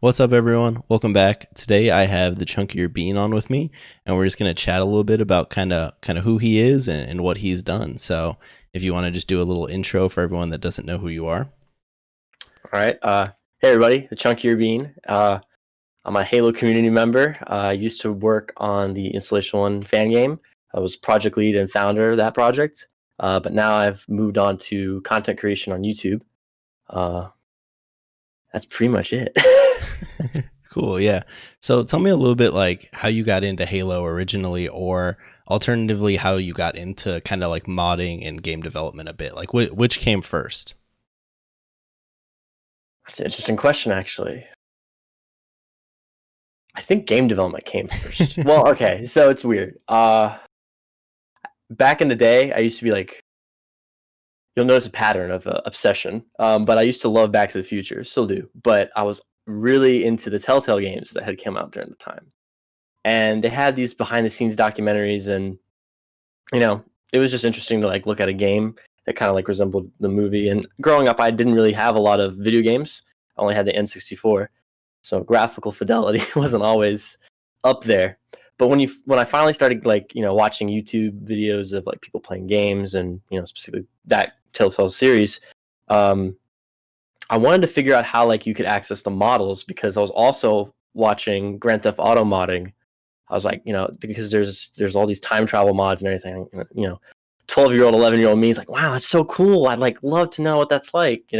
What's up, everyone? Welcome back. Today I have TheChunkierBean on with me, and we're just going to chat a little bit about kind of who he is and what he's done. So, if you want to just do a little intro for everyone that doesn't know who you are. All right. Hey, everybody. TheChunkierBean. I'm a Halo community member. I used to work on the Installation 1 fan game. I was project lead and founder of that project. But now I've moved on to content creation on YouTube. That's pretty much it. Cool, yeah. So, tell me a little bit like how you got into Halo originally, or alternatively, how you got into kind of like modding and game development a bit. Like, which came first? That's an interesting question, actually. I think game development came first. Well, okay. So it's weird. Back in the day, I used to be like, you'll notice a pattern of obsession. But I used to love Back to the Future, still do. But I was really into the Telltale games that had come out during the time, and they had these behind the scenes documentaries, and it was just interesting to like look at a game that kind of like resembled the movie. And growing up, I didn't really have a lot of video games. I only had the N64, so graphical fidelity wasn't always up there. But when I finally started like watching YouTube videos of like people playing games, and specifically that Telltale series, um, I wanted to figure out how like you could access the models, because I was also watching Grand Theft Auto modding. I was like, because there's all these time travel mods and everything. 12-year-old, 11-year-old me is like, wow, that's so cool. I'd like love to know what that's like.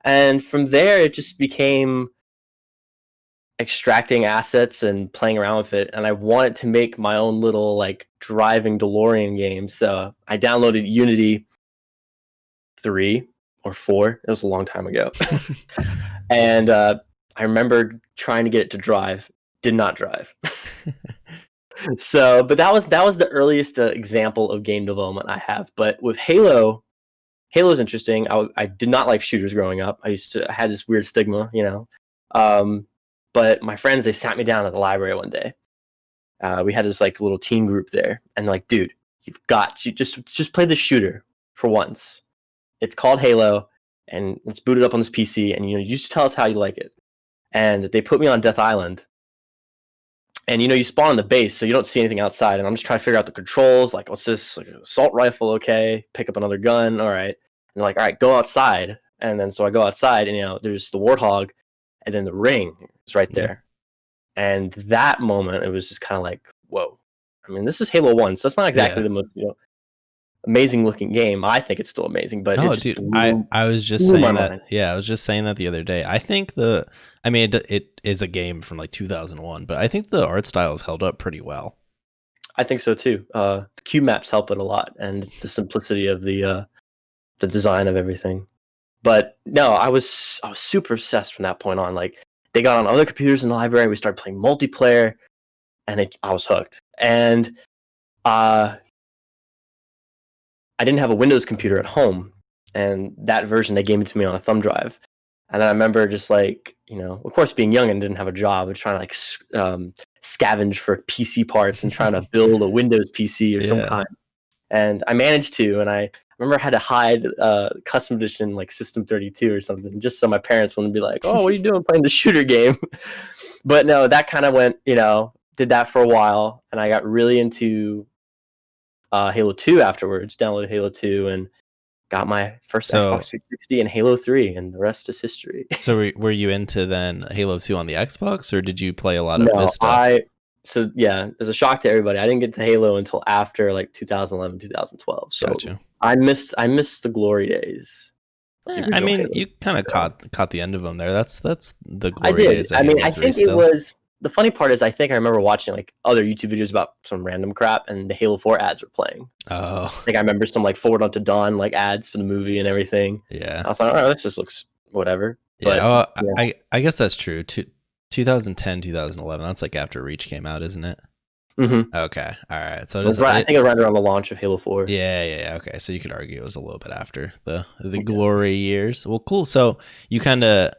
And from there, it just became extracting assets and playing around with it. And I wanted to make my own little like driving DeLorean game. So I downloaded Unity 3 or 4. It was a long time ago. And I remember trying to get it to drive. Did not drive. But that was the earliest example of game development I have. But with Halo's interesting. I did not like shooters growing up. I had this weird stigma. But my friends, they sat me down at the library one day. We had this like little teen group there, and like, dude, you just play the shooter for once. It's called Halo, and let's boot it up on this PC, and you just tell us how you like it. And they put me on Death Island, and you spawn on the base, so you don't see anything outside. And I'm just trying to figure out the controls. Like, what's this? Like, assault rifle, okay. Pick up another gun, all right. And they're like, all right, go outside. And then so I go outside, and there's the Warthog, and then the ring is right there. And that moment, it was just kind of like, whoa. I mean, this is Halo 1, so it's not exactly the most amazing looking game. I think it's still amazing, but No, it just dude, I was just blew my saying that. mind. Yeah, I was just saying that the other day. I think it is a game from like 2001, but I think the art style has held up pretty well. I think so too. The cube maps help it a lot, and the simplicity of the design of everything. But no, I was super obsessed from that point on. Like, they got on other computers in the library. We started playing multiplayer, and I was hooked. And I didn't have a Windows computer at home, and that version, they gave it to me on a thumb drive. And then I remember just like, of course, being young and didn't have a job, and trying to like scavenge for PC parts and trying to build a Windows PC of some kind. And I managed to, and I remember I had to hide custom edition like System 32 or something, just so my parents wouldn't be like, oh, what are you doing playing the shooter game? But no, that kind of went, did that for a while, and I got really into Halo 2 afterwards, downloaded Halo 2, and got my first Xbox 360 and Halo 3, and the rest is history. So were you into then Halo 2 on the Xbox, or did you play a lot of Vista? So yeah, as a shock to everybody, I didn't get to Halo until after like 2011, 2012. So Gotcha. I missed the glory days. I mean, Halo. You kind of caught the end of them there. That's the glory I did. days of I mean, Halo I 3 think still. it was, the funny part is I think I remember watching like other YouTube videos about some random crap, and the Halo 4 ads were playing. Oh. I think I remember some like Forward Unto Dawn like ads for the movie and everything. Yeah. I was like, oh, this just looks whatever. Yeah. But yeah. I guess that's true. 2010, 2011. That's like after Reach came out, isn't it? Mm-hmm. Okay. All right. So I think it was right around the launch of Halo 4. Yeah. Okay. So you could argue it was a little bit after the glory years. Well, cool. So you kind of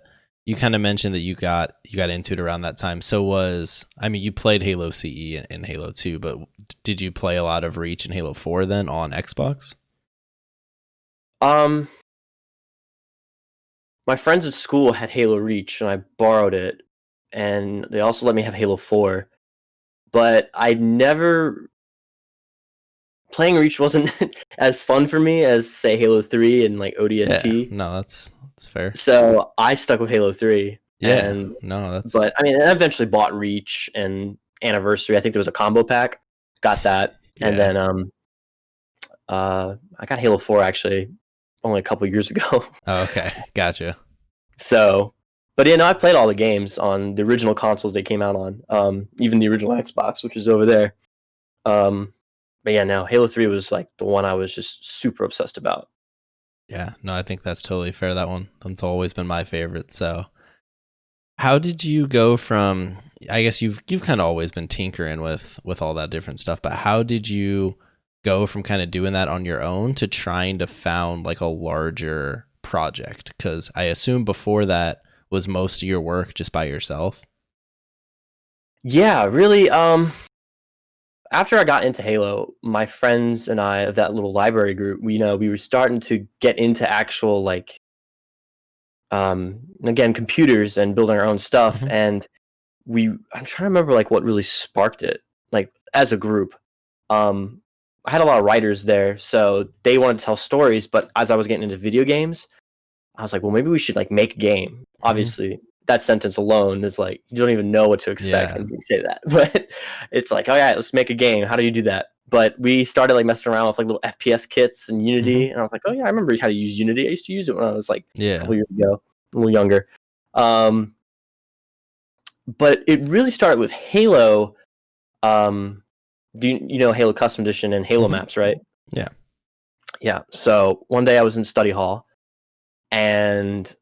mentioned that you got into it around that time. So you played Halo CE and Halo 2, but did you play a lot of Reach and Halo 4 then on Xbox? My friends at school had Halo Reach, and I borrowed it, and they also let me have Halo 4. But I never playing Reach wasn't as fun for me as say Halo 3 and like ODST. No, that's fair. So I stuck with Halo 3. Yeah, And no, that's. but I mean, I eventually bought Reach and Anniversary. I think there was a combo pack. Got that, and then I got Halo 4 actually only a couple years ago. Oh, okay, gotcha. So, but I played all the games on the original consoles they came out on, even the original Xbox, which is over there. But yeah, no, Halo 3 was like the one I was just super obsessed about. Yeah, no, I think that's totally fair. That's always been my favorite. So, how did you go from? I guess you've kind of always been tinkering with all that different stuff, but how did you go from kind of doing that on your own to trying to found like a larger project? Because I assume before that was most of your work just by yourself. Yeah, really. After I got into Halo, my friends and I of that little library group, we were starting to get into actual like, again, computers and building our own stuff. Mm-hmm. And I'm trying to remember like what really sparked it. Like as a group, I had a lot of writers there, so they wanted to tell stories. But as I was getting into video games, I was like, well, maybe we should like make a game. Obviously, that sentence alone is like you don't even know what to expect when you say that. But it's like, oh yeah, let's make a game. How do you do that? But we started like messing around with like little FPS kits and Unity, and I was like, oh yeah, I remember how to use Unity. I used to use it when I was like a couple years ago, a little younger. But it really started with Halo. Do you know Halo Custom Edition and Halo maps, right? Yeah. Yeah. So one day I was in study hall, and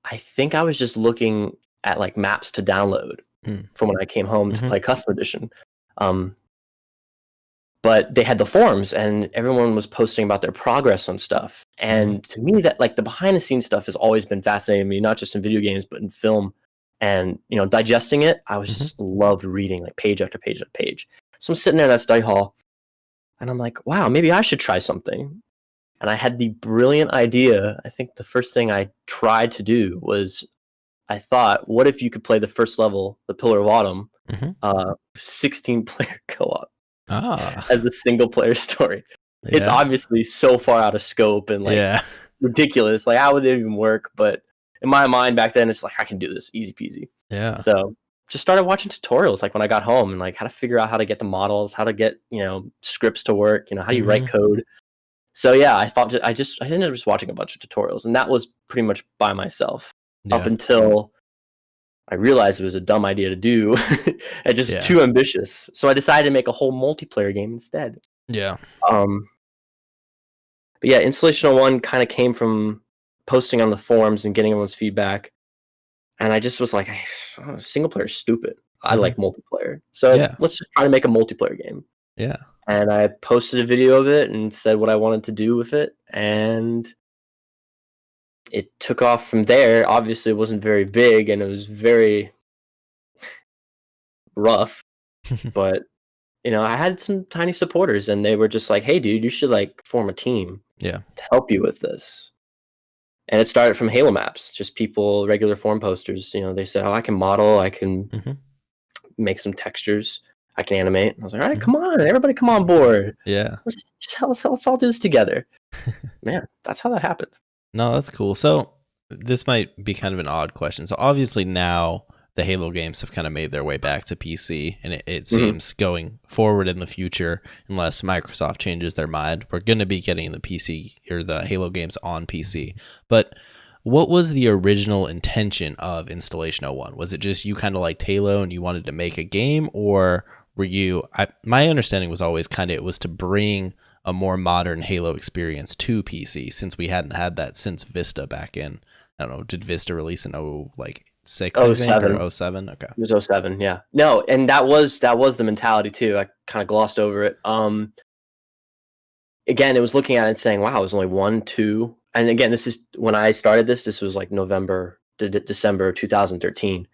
I think I was just looking at like maps to download from when I came home to play Custom Edition. But they had the forums, and everyone was posting about their progress on stuff. And to me, that like the behind the scenes stuff has always been fascinating to me, not just in video games but in film. And digesting it, I was just loved reading like page after page after page. So I'm sitting there in that study hall, and I'm like, wow, maybe I should try something. And I had the brilliant idea. I think the first thing I tried to do was I thought, what if you could play the first level, the Pillar of Autumn, 16-player co-op as the single-player story? Yeah. It's obviously so far out of scope and like ridiculous. Like, how would it even work? But in my mind back then, it's like, I can do this, easy peasy. Yeah. So just started watching tutorials like when I got home and like how to figure out how to get the models, how to get, scripts to work, how do you write code. So yeah, I ended up just watching a bunch of tutorials, and that was pretty much by myself up until I realized it was a dumb idea to do and just too ambitious. So I decided to make a whole multiplayer game instead. Yeah. But yeah, Installation 01 kind of came from posting on the forums and getting everyone's feedback. And I just was like, single player is stupid. I like multiplayer. So let's just try to make a multiplayer game. Yeah. And I posted a video of it and said what I wanted to do with it. And it took off from there. Obviously, it wasn't very big and it was very rough. But, I had some tiny supporters, and they were just like, hey, dude, you should like form a team to help you with this. And it started from Halo maps, just people, regular forum posters. They said, oh, I can model, I can make some textures, I can animate. And I was like, all right, come on, everybody come on board. Yeah. Let's all do this together. Man, that's how that happened. No, that's cool. So this might be kind of an odd question. So obviously now the Halo games have kind of made their way back to PC, and it seems going forward in the future, unless Microsoft changes their mind, we're going to be getting the PC or the Halo games on PC. But what was the original intention of Installation 01? Was it just you kind of liked Halo and you wanted to make a game, or were you? My understanding was always kind of it was to bring a more modern Halo experience to PC, since we hadn't had that since Vista back in, I don't know, did Vista release in 06 I think, or 07? Okay. It was 07, yeah. No, and that was the mentality too. I kind of glossed over it. Again, it was looking at it and saying, wow, it was only 1, 2. And again, this is when I started this was like December 2013.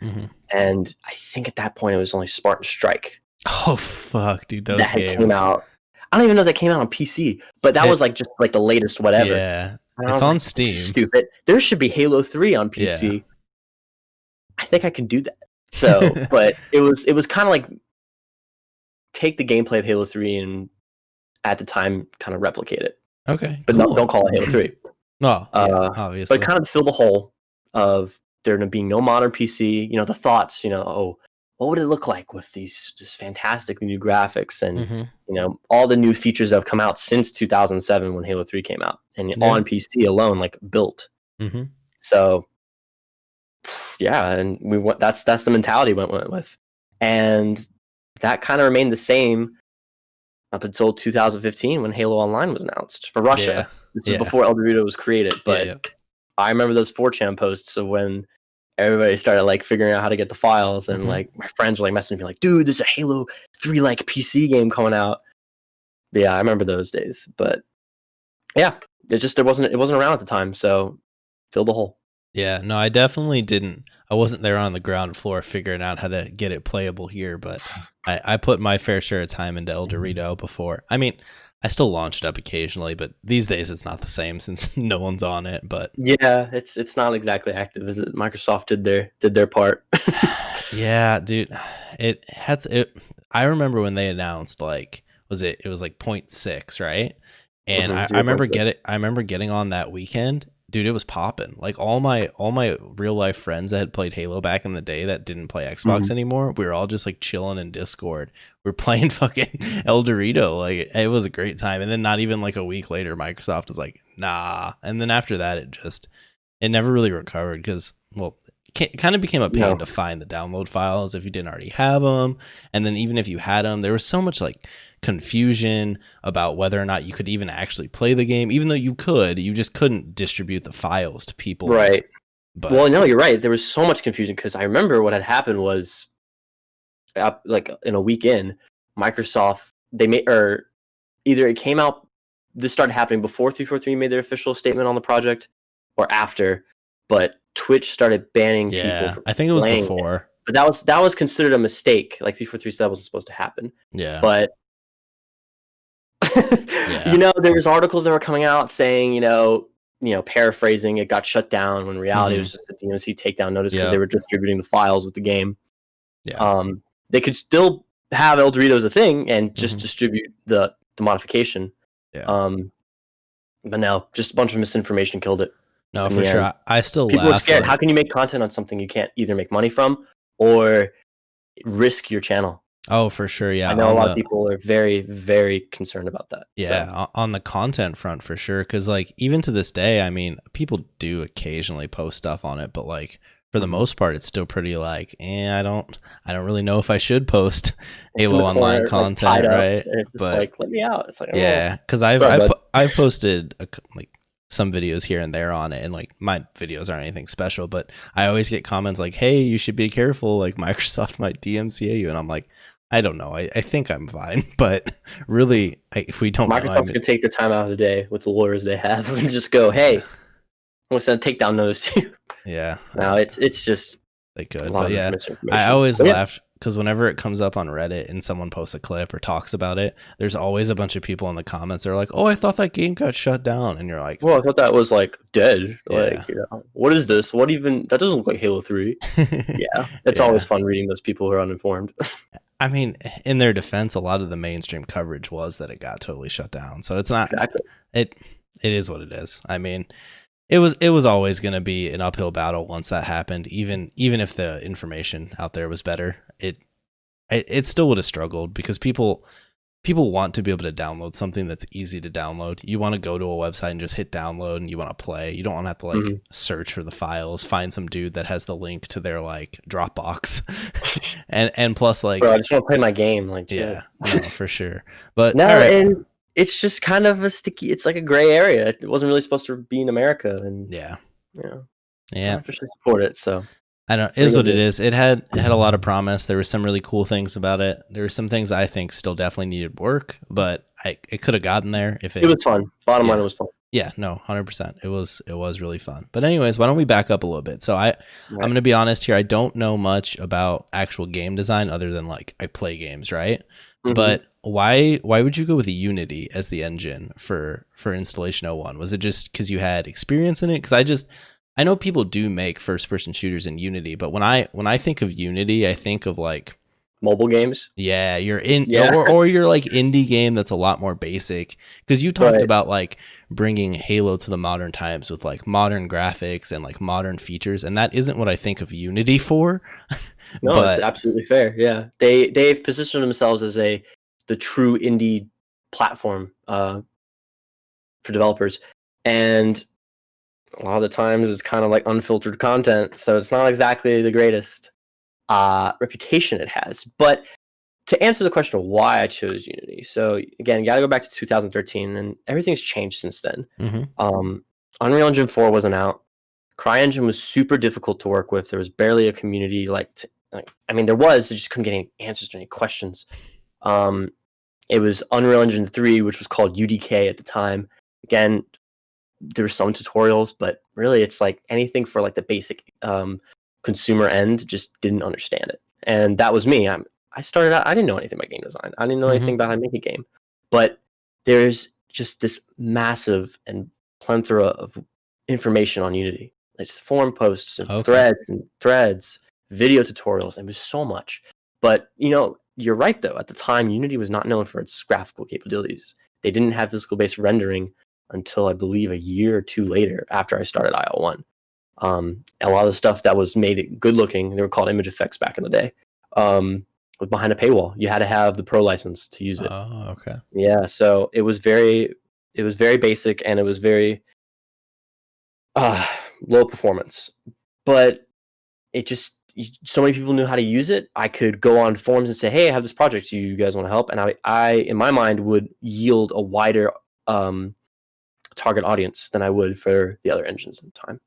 And I think at that point it was only Spartan Strike. Oh fuck, dude, those games came out. I don't even know if that came out on PC, but that was like just like the latest whatever. Yeah. It's on Steam. Stupid. There should be Halo 3 on PC. Yeah. I think I can do that. So, but it was kind of like take the gameplay of Halo 3 and at the time kind of replicate it, Okay, but cool. don't call it Halo 3. Oh, yeah, But obviously. kind of fill the hole of there being no modern PC. The thoughts. Oh, what would it look like with these just fantastic new graphics and all the new features that have come out since 2007 when Halo 3 came out and Yeah. on PC alone, like built. So yeah, and we went. That's the mentality we went with, and that kind of remained the same up until 2015 when Halo Online was announced for Russia. This was before Eldorado was created, but I remember those 4chan posts of when everybody started like figuring out how to get the files, and like my friends were like messaging me like, "Dude, there's a Halo 3 like PC game coming out." But yeah, I remember those days, but yeah, it wasn't around at the time, so fill the hole. Yeah, no, I definitely didn't. I wasn't there on the ground floor figuring out how to get it playable here, but I put my fair share of time into Eldorado before. I mean, I still launch it up occasionally, but these days it's not the same since no one's on it. But yeah, it's not exactly active, is it? Microsoft did their part. yeah, dude, it had it. I remember when they announced like it was like 0.6, right? And I remember getting on that weekend. Dude, it was popping. Like all my real life friends that had played Halo back in the day that didn't play Xbox anymore, we were all just like chilling in Discord. We were playing fucking Eldorado. Like it was a great time. And then not even like a week later, Microsoft was like, nah. And then after that, it never really recovered because, well, it kind of became a pain to find the download files if you didn't already have them. And then even if you had them, there was so much like confusion about whether or not you could even actually play the game. Even though you just couldn't distribute the files to people. Right. But well, no, you're right. There was so much confusion because I remember what had happened was like in a weekend, Microsoft, either it came out, this started happening before 343 made their official statement on the project or after, but Twitch started banning people from I think it was before. But that was considered a mistake. Like 343 said that wasn't supposed to happen. Yeah. But there was articles that were coming out saying, paraphrasing, it got shut down when reality it was just a DMC takedown notice because they were distributing the files with the game. Yeah. They could still have Eldorado as a thing and just distribute the modification. Yeah. But no, just a bunch of misinformation killed it. No, for sure. I still people are scared. How can you make content on something you can't either make money from or risk your channel? Oh, for sure. Yeah. I know a lot of people are very, very concerned about that. Yeah. So. On the content front, for sure. Because like even to this day, I mean, people do occasionally post stuff on it, but like for the most part, it's still pretty like, I don't really know if I should post Halo Online content, right? It's just like, let me out. It's like, yeah, because I've posted like some videos here and there on it, and like my videos aren't anything special, but I always get comments like, hey, you should be careful, like Microsoft might DMCA you, and I'm like, I don't know, I think I'm fine, but really if we don't Microsoft's gonna take their time out of the day with the lawyers they have and just go, hey, I'm gonna send a takedown notice to you. Yeah, no, it's just they could, but yeah, I always laugh because whenever it comes up on Reddit and someone posts a clip or talks about it, there's always a bunch of people in the comments that are like, oh, I thought that game got shut down. And you're like, well, I thought that was like dead. Yeah. Like, what is this? What even? That doesn't look like Halo 3. Yeah. It's always fun reading those people who are uninformed. I mean, in their defense, a lot of the mainstream coverage was that it got totally shut down. So it's not, it is what it is. I mean, it was always going to be an uphill battle once that happened. Even if the information out there was better, it still would have struggled because people want to be able to download something that's easy to download. You want to go to a website and just hit download and you want to play. You don't want to have to like search for the files, find some dude that has the link to their like Dropbox. and plus like, bro, I just want to play my game. Like, yeah, no, for sure. But no, and it's just kind of a sticky, it's like a gray area. It wasn't really supposed to be in America. And yeah. I officially support it. So I don't. It is what it is. It had a lot of promise. There were some really cool things about it. There were some things I think still definitely needed work, but it could have gotten there if it was fun. Bottom line, it was fun. Yeah, no, 100%. It was really fun. But anyways, why don't we back up a little bit? So I'm going to be honest here. I don't know much about actual game design other than like I play games, right? But why would you go with Unity as the engine for Installation 01? Was it just because you had experience in it? Because I know people do make first person shooters in Unity, but when I think of Unity, I think of like Mobile games. yeah, you're in Yeah. or you're like indie game that's a lot more basic because you talked Right. about like bringing Halo to the modern times with like modern graphics and like modern features, and that isn't what I think of Unity for. No, it's But absolutely fair. Yeah, they've positioned themselves as the true indie platform for developers, and a lot of the times it's kind of like unfiltered content, so it's not exactly the greatest reputation it has. But to answer the question of why I chose Unity, so again, you got to go back to 2013, and everything's changed since then. mhm. Unreal Engine 4 wasn't out. CryEngine was super difficult to work with. There was barely a community I mean, there was. They just couldn't get any answers to any questions. It was Unreal Engine 3, which was called UDK at the time. Again, there were some tutorials, but really, it's like anything for like the basic consumer end just didn't understand it. And that was me. I started out. I didn't know anything about game design. I didn't know anything about how to make a game. But there's just this massive and plethora of information on Unity. It's forum posts and Okay. threads, video tutorials, and there's so much. But you're right though. At the time, Unity was not known for its graphical capabilities. They didn't have physical-based rendering until I believe a year or two later after I started I01. A lot of the stuff that was made it good looking, they were called image effects back in the day, was behind a paywall. You had to have the pro license to use it. Oh, okay. Yeah, so it was very basic, and it was very low performance. But so many people knew how to use it. I could go on forums and say, "Hey, I have this project. Do you guys want to help?" And I in my mind would yield a wider target audience than I would for the other engines at the time.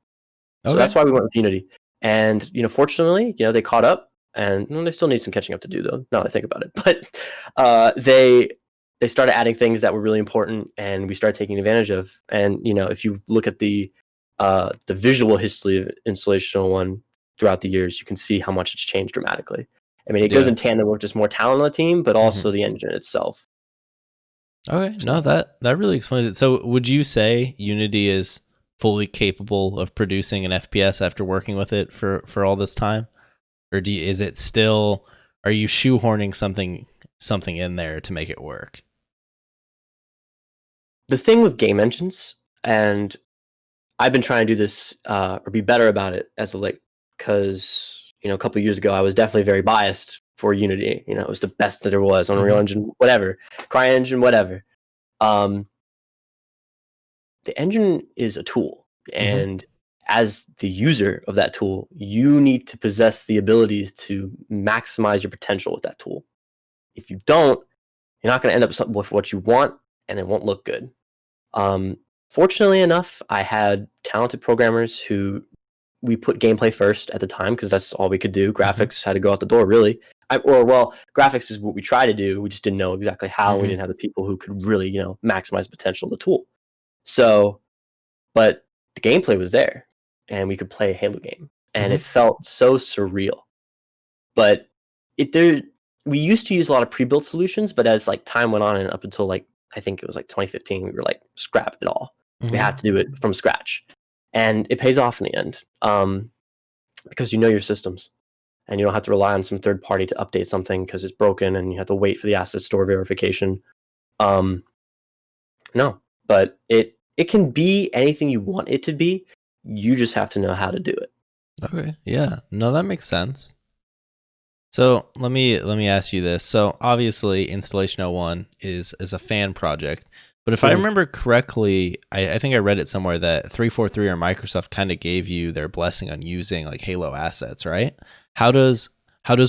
So Okay. that's why we went with Unity. And fortunately, they caught up, and they still need some catching up to do, though. Now that I think about it, but they started adding things that were really important, and we started taking advantage of. And if you look at the visual history of Installation 01 throughout the years, you can see how much it's changed dramatically. I mean, it goes Yeah. in tandem with just more talent on the team, but also Mhm. the engine itself. Okay. No, So that really explains it. So, would you say Unity is fully capable of producing an FPS after working with it for all this time, or is it still? Are you shoehorning something in there to make it work? the thing with game engines, and I've been trying to do this or be better about it as of late, because a couple of years ago I was definitely very biased for Unity. It was the best that there was on Unreal Mhm. Engine, whatever, CryEngine, whatever. Um, the engine is a tool, Mhm. and as the user of that tool, you need to possess the abilities to maximize your potential with that tool. If you don't, you're not going to end up with what you want, and it won't look good. Um, Fortunately enough, I had talented programmers who we put gameplay first at the time, because that's all we could do. Mhm. Graphics had to go out the door, really. Well, graphics is what we try to do. We just didn't know exactly how. We Mhm. didn't have the people who could really, maximize potential of the tool. So, but the gameplay was there, and we could play a Halo game, and it Mhm. felt so surreal. But it there we used to use a lot of pre-built solutions, but as like time went on and up until like I think it was like 2015, we were like, scrap it all. We have Mhm. to do it from scratch, and it pays off in the end, because you know your systems, and you don't have to rely on some third party to update something because it's broken, and you have to wait for the asset store verification. Um, no, but it can be anything you want it to be. You just have to know how to do it. Okay. Yeah. No, that makes sense. So let me ask you this. So obviously, Installation 01 is a fan project, but if I Mhm. remember correctly, I think I read it somewhere that 343 or Microsoft kind of gave you their blessing on using like Halo assets, right? How does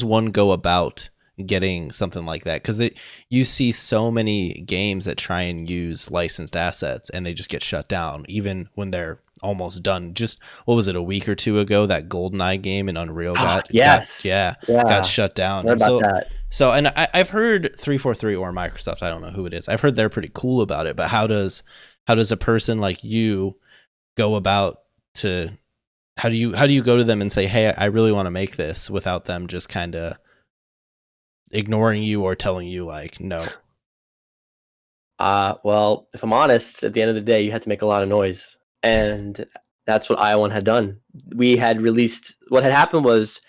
one go about getting something like that? Because you see so many games that try and use licensed assets and they just get shut down, even when they're almost done. Just what was it, a week or two ago, that GoldenEye game in Unreal got Yes, yeah, got yeah. shut down. Heard And about that. and I've heard 343 or Microsoft, I don't know who it is. I've heard they're pretty cool about it, but how does a person like you go about to how do you go to them and say, "Hey, I really want to make this," without them just kind of ignoring you or telling you like, "No." Well, if I'm honest, at the end of the day, you have to make a lot of noise, and That's what I01 had done. We had released. What had happened was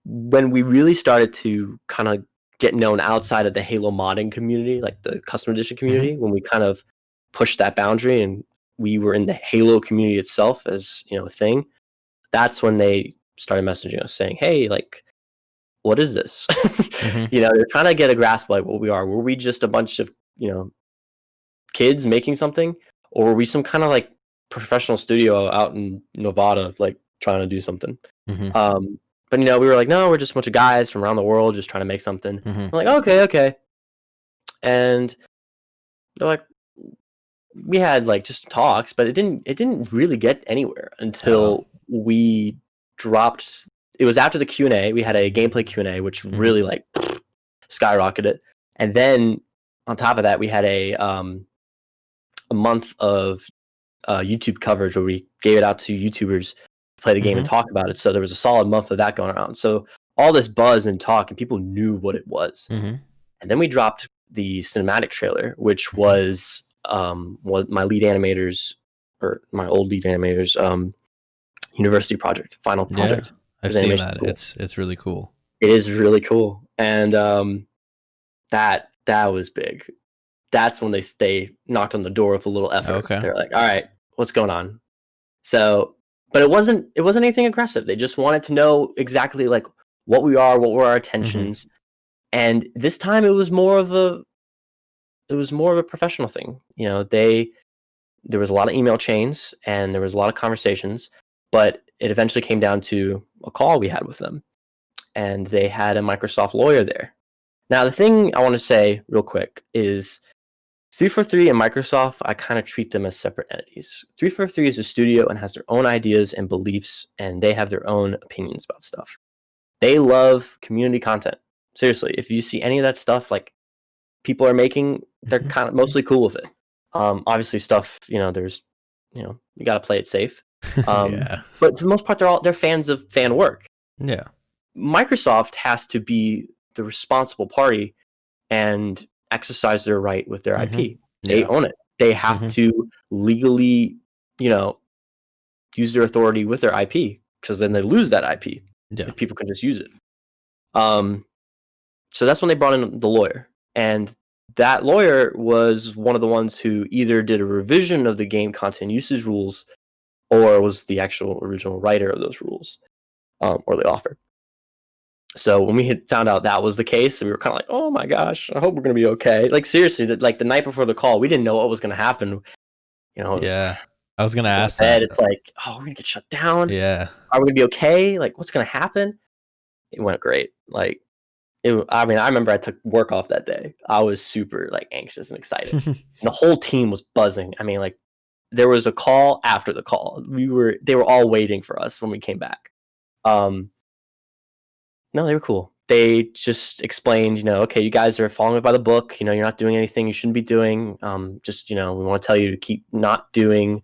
when we really started to kind of get known outside of the Halo modding community, like the custom edition community, when we kind of pushed that boundary and we were in the Halo community itself as, you know, a thing, that's when they started messaging us saying, hey, like, what is this? You know, they're trying to get a grasp of like what we are. Were we just a bunch of, you know, kids making something, or were we some kind of like professional studio out in Nevada, like trying to do something? But you know, we were like, no, we're just a bunch of guys from around the world just trying to make something. I'm like, okay. And they're like, we had like just talks, but it didn't really get anywhere until we dropped. It was after the Q&A. We had a gameplay Q&A, which really like skyrocketed. And then on top of that, we had a month of YouTube coverage where we gave it out to YouTubers to play the game and talk about it. So there was a solid month of that going around. So all this buzz and talk, and people knew what it was. And then we dropped the cinematic trailer, which was what my lead animators, or my old lead animators, university project, final project. I've seen that. School. It's really cool. It is really cool, and that was big. That's when they knocked on the door with a little effort. Okay. They're like, all right, what's going on? So, but it wasn't anything aggressive. They just wanted to know exactly like what we are, what were our intentions. And this time it was more of a professional thing. You know, there was a lot of email chains and there was a lot of conversations, but it eventually came down to a call we had with them. And they had a Microsoft lawyer there. Now, the thing I want to say real quick is 343 and Microsoft, I kind of treat them as separate entities. 343 is a studio and has their own ideas and beliefs, and they have their own opinions about stuff. They love community content. Seriously, if you see any of that stuff like people are making, they're kind of mostly cool with it. Obviously, stuff, you know, there's, you know, you got to play it safe. But for the most part, they're fans of fan work. Yeah. Microsoft has to be the responsible party and exercise their right with their IP. They own it. They have to legally, you know, use their authority with their IP, because then they lose that IP if people can just use it. So that's when they brought in the lawyer, and that lawyer was one of the ones who either did a revision of the game content usage rules or was the actual original writer of those rules, or the author. So when we had found out that was the case, we were kind of like, oh my gosh, I hope we're going to be okay. Like, seriously, like the night before the call, we didn't know what was going to happen. You know? Yeah. I was going to ask that. It's like, oh, we're going to get shut down. Yeah. Are we going to be okay? Like, what's going to happen? It went great. Like, I mean, I remember I took work off that day. I was super like anxious and excited. And the whole team was buzzing. I mean, like, there was a call after the call. They were all waiting for us when we came back. No, they were cool. They just explained, you know, okay, you guys are following it by the book. You know, you're not doing anything you shouldn't be doing. Just, you know, we want to tell you to keep doing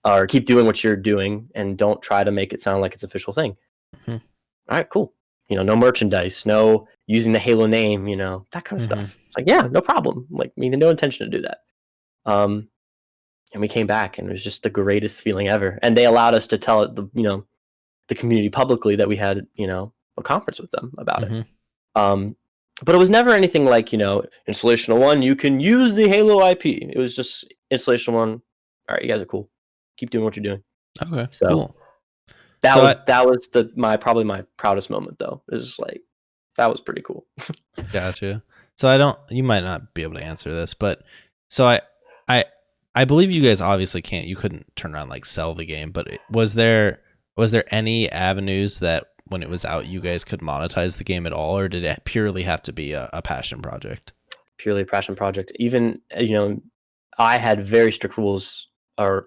what you're doing, and don't try to make it sound like it's an official thing. All right, cool. You know, no merchandise, no using the Halo name, you know, that kind of stuff. It's like, yeah, no problem. Like, I mean, no intention to do that. And we came back, and it was just the greatest feeling ever. And they allowed us to tell the community publicly that we had, you know, a conference with them about it. But it was never anything like, you know, Installation 1, you can use the Halo IP. It was just Installation 1. All right, you guys are cool. Keep doing what you're doing. Okay, so cool. That was probably my proudest moment, though. It was just like, that was pretty cool. Gotcha. So you might not be able to answer this, but so I believe you guys obviously you couldn't turn around like sell the game, but was there any avenues that when it was out you guys could monetize the game at all, or did it purely have to be a passion project? Purely a passion project. Even, you know, I had very strict rules or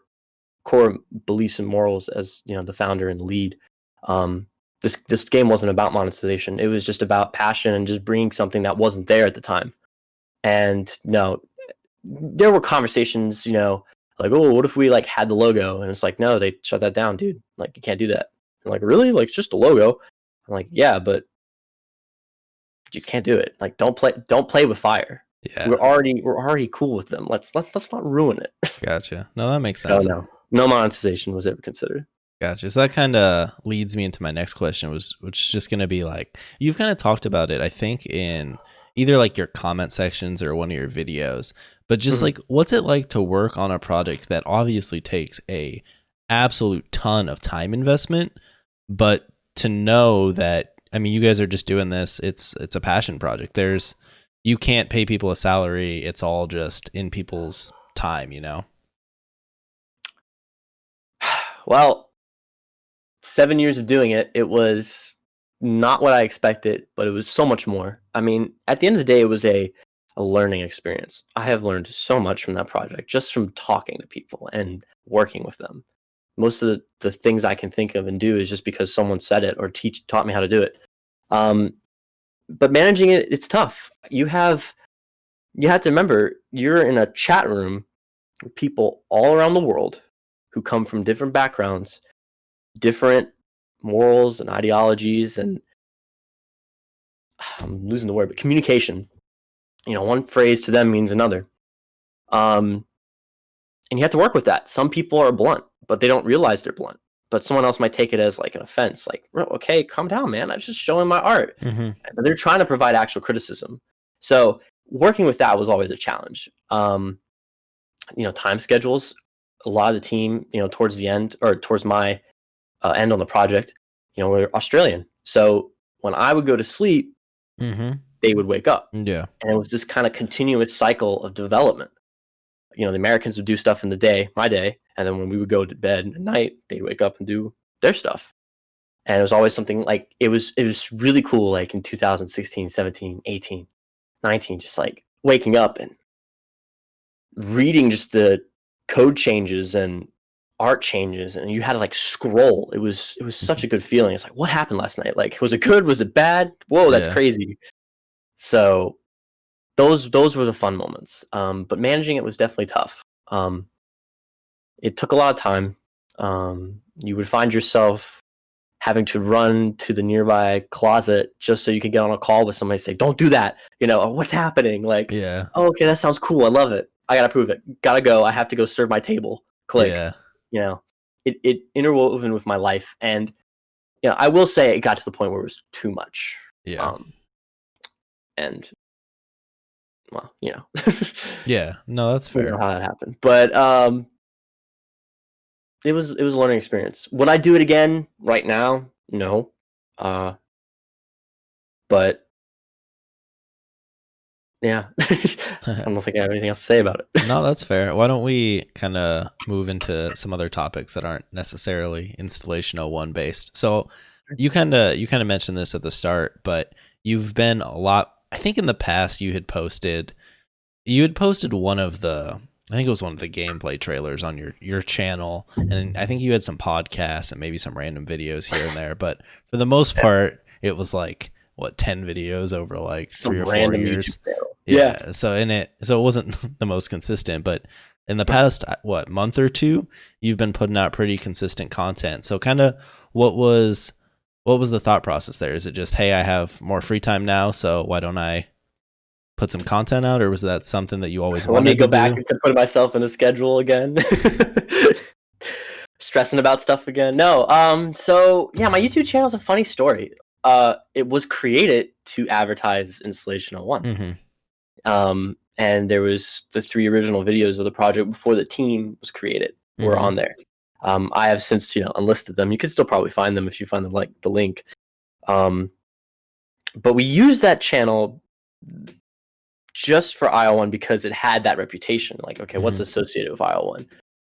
core beliefs and morals as, you know, the founder and lead. This game wasn't about monetization. It was just about passion and just bringing something that wasn't there at the time. And no, there were conversations, you know, like, oh, what if we like had the logo? And it's like, no, they shut that down, dude. Like, you can't do that. I'm like, really? Like, it's just a logo? I'm like, yeah, but you can't do it. Like, don't play with fire. Yeah. We're already cool with them. Let's not ruin it. Gotcha. No, that makes sense. No. No monetization was ever considered. Gotcha. So that kind of leads me into my next question, which is just going to be like, you've kind of talked about it, I think, in either like your comment sections or one of your videos, but just like, what's it like to work on a project that obviously takes a absolute ton of time investment, but to know that, I mean, you guys are just doing this. It's a passion project. You can't pay people a salary. It's all just in people's time, you know? Well, 7 years of doing it, it was not what I expected, but it was so much more. I mean, at the end of the day, it was a learning experience. I have learned so much from that project, just from talking to people and working with them. Most of the things I can think of and do is just because someone said it or taught me how to do it. But managing it, it's tough. You have to remember, you're in a chat room with people all around the world who come from different backgrounds, different morals and ideologies, and I'm losing the word, but communication. One phrase to them means another. And you have to work with that. Some people are blunt, but they don't realize they're blunt. But someone else might take it as like an offense. Like, okay, calm down, man. I'm just showing my art. But they're trying to provide actual criticism. So working with that was always a challenge. Time schedules. A lot of the team, towards the end or towards my end on the project, we're Australian. So when I would go to sleep, they would wake up. Yeah. And it was this kind of continuous cycle of development. The Americans would do stuff in the day, my day, and then when we would go to bed at night, they'd wake up and do their stuff. And it was always something like, it was really cool, like in 2016, 17, 18, 19, just like waking up and reading just the code changes and art changes, and you had to like scroll. It was such a good feeling. It's like, what happened last night? Like, was it good? Was it bad? Whoa, that's crazy. So those were the fun moments. But managing it was definitely tough. It took a lot of time. You would find yourself having to run to the nearby closet just so you could get on a call with somebody and say, don't do that. What's happening? Like, yeah. Oh, okay, that sounds cool. I love it. I got to prove it. Got to go. I have to go serve my table. Click. Yeah. It interwoven with my life. And, I will say it got to the point where it was too much. Yeah. And, well, Yeah. No, that's fair. I don't know how that happened. But it was a learning experience. Would I do it again right now? No. But yeah, I don't think I have anything else to say about it. No, that's fair. Why don't we kind of move into some other topics that aren't necessarily Installation 01 based? So you kind of mentioned this at the start, but you've been a lot. I think in the past you had posted one of the, I think it was one of the gameplay trailers on your channel, and I think you had some podcasts and maybe some random videos here and there, but for the most part, it was like 10 videos over like Some 3 or 4 random years. YouTube channel. Yeah. So it wasn't the most consistent, but in the past, month or two, you've been putting out pretty consistent content. So kind of what was the thought process there? Is it just, hey, I have more free time now, so why don't I put some content out? Or was that something that you always wanted to do? Let me go back to put myself in a schedule again. Stressing about stuff again. No. So yeah, my YouTube channel is a funny story. It was created to advertise Installation 01. And there was the 3 original videos of the project before the team was created were on there. I have since unlisted them. You can still probably find them if you find the link. But we used that channel just for I01 because it had that reputation. Like, okay, what's associated with I01?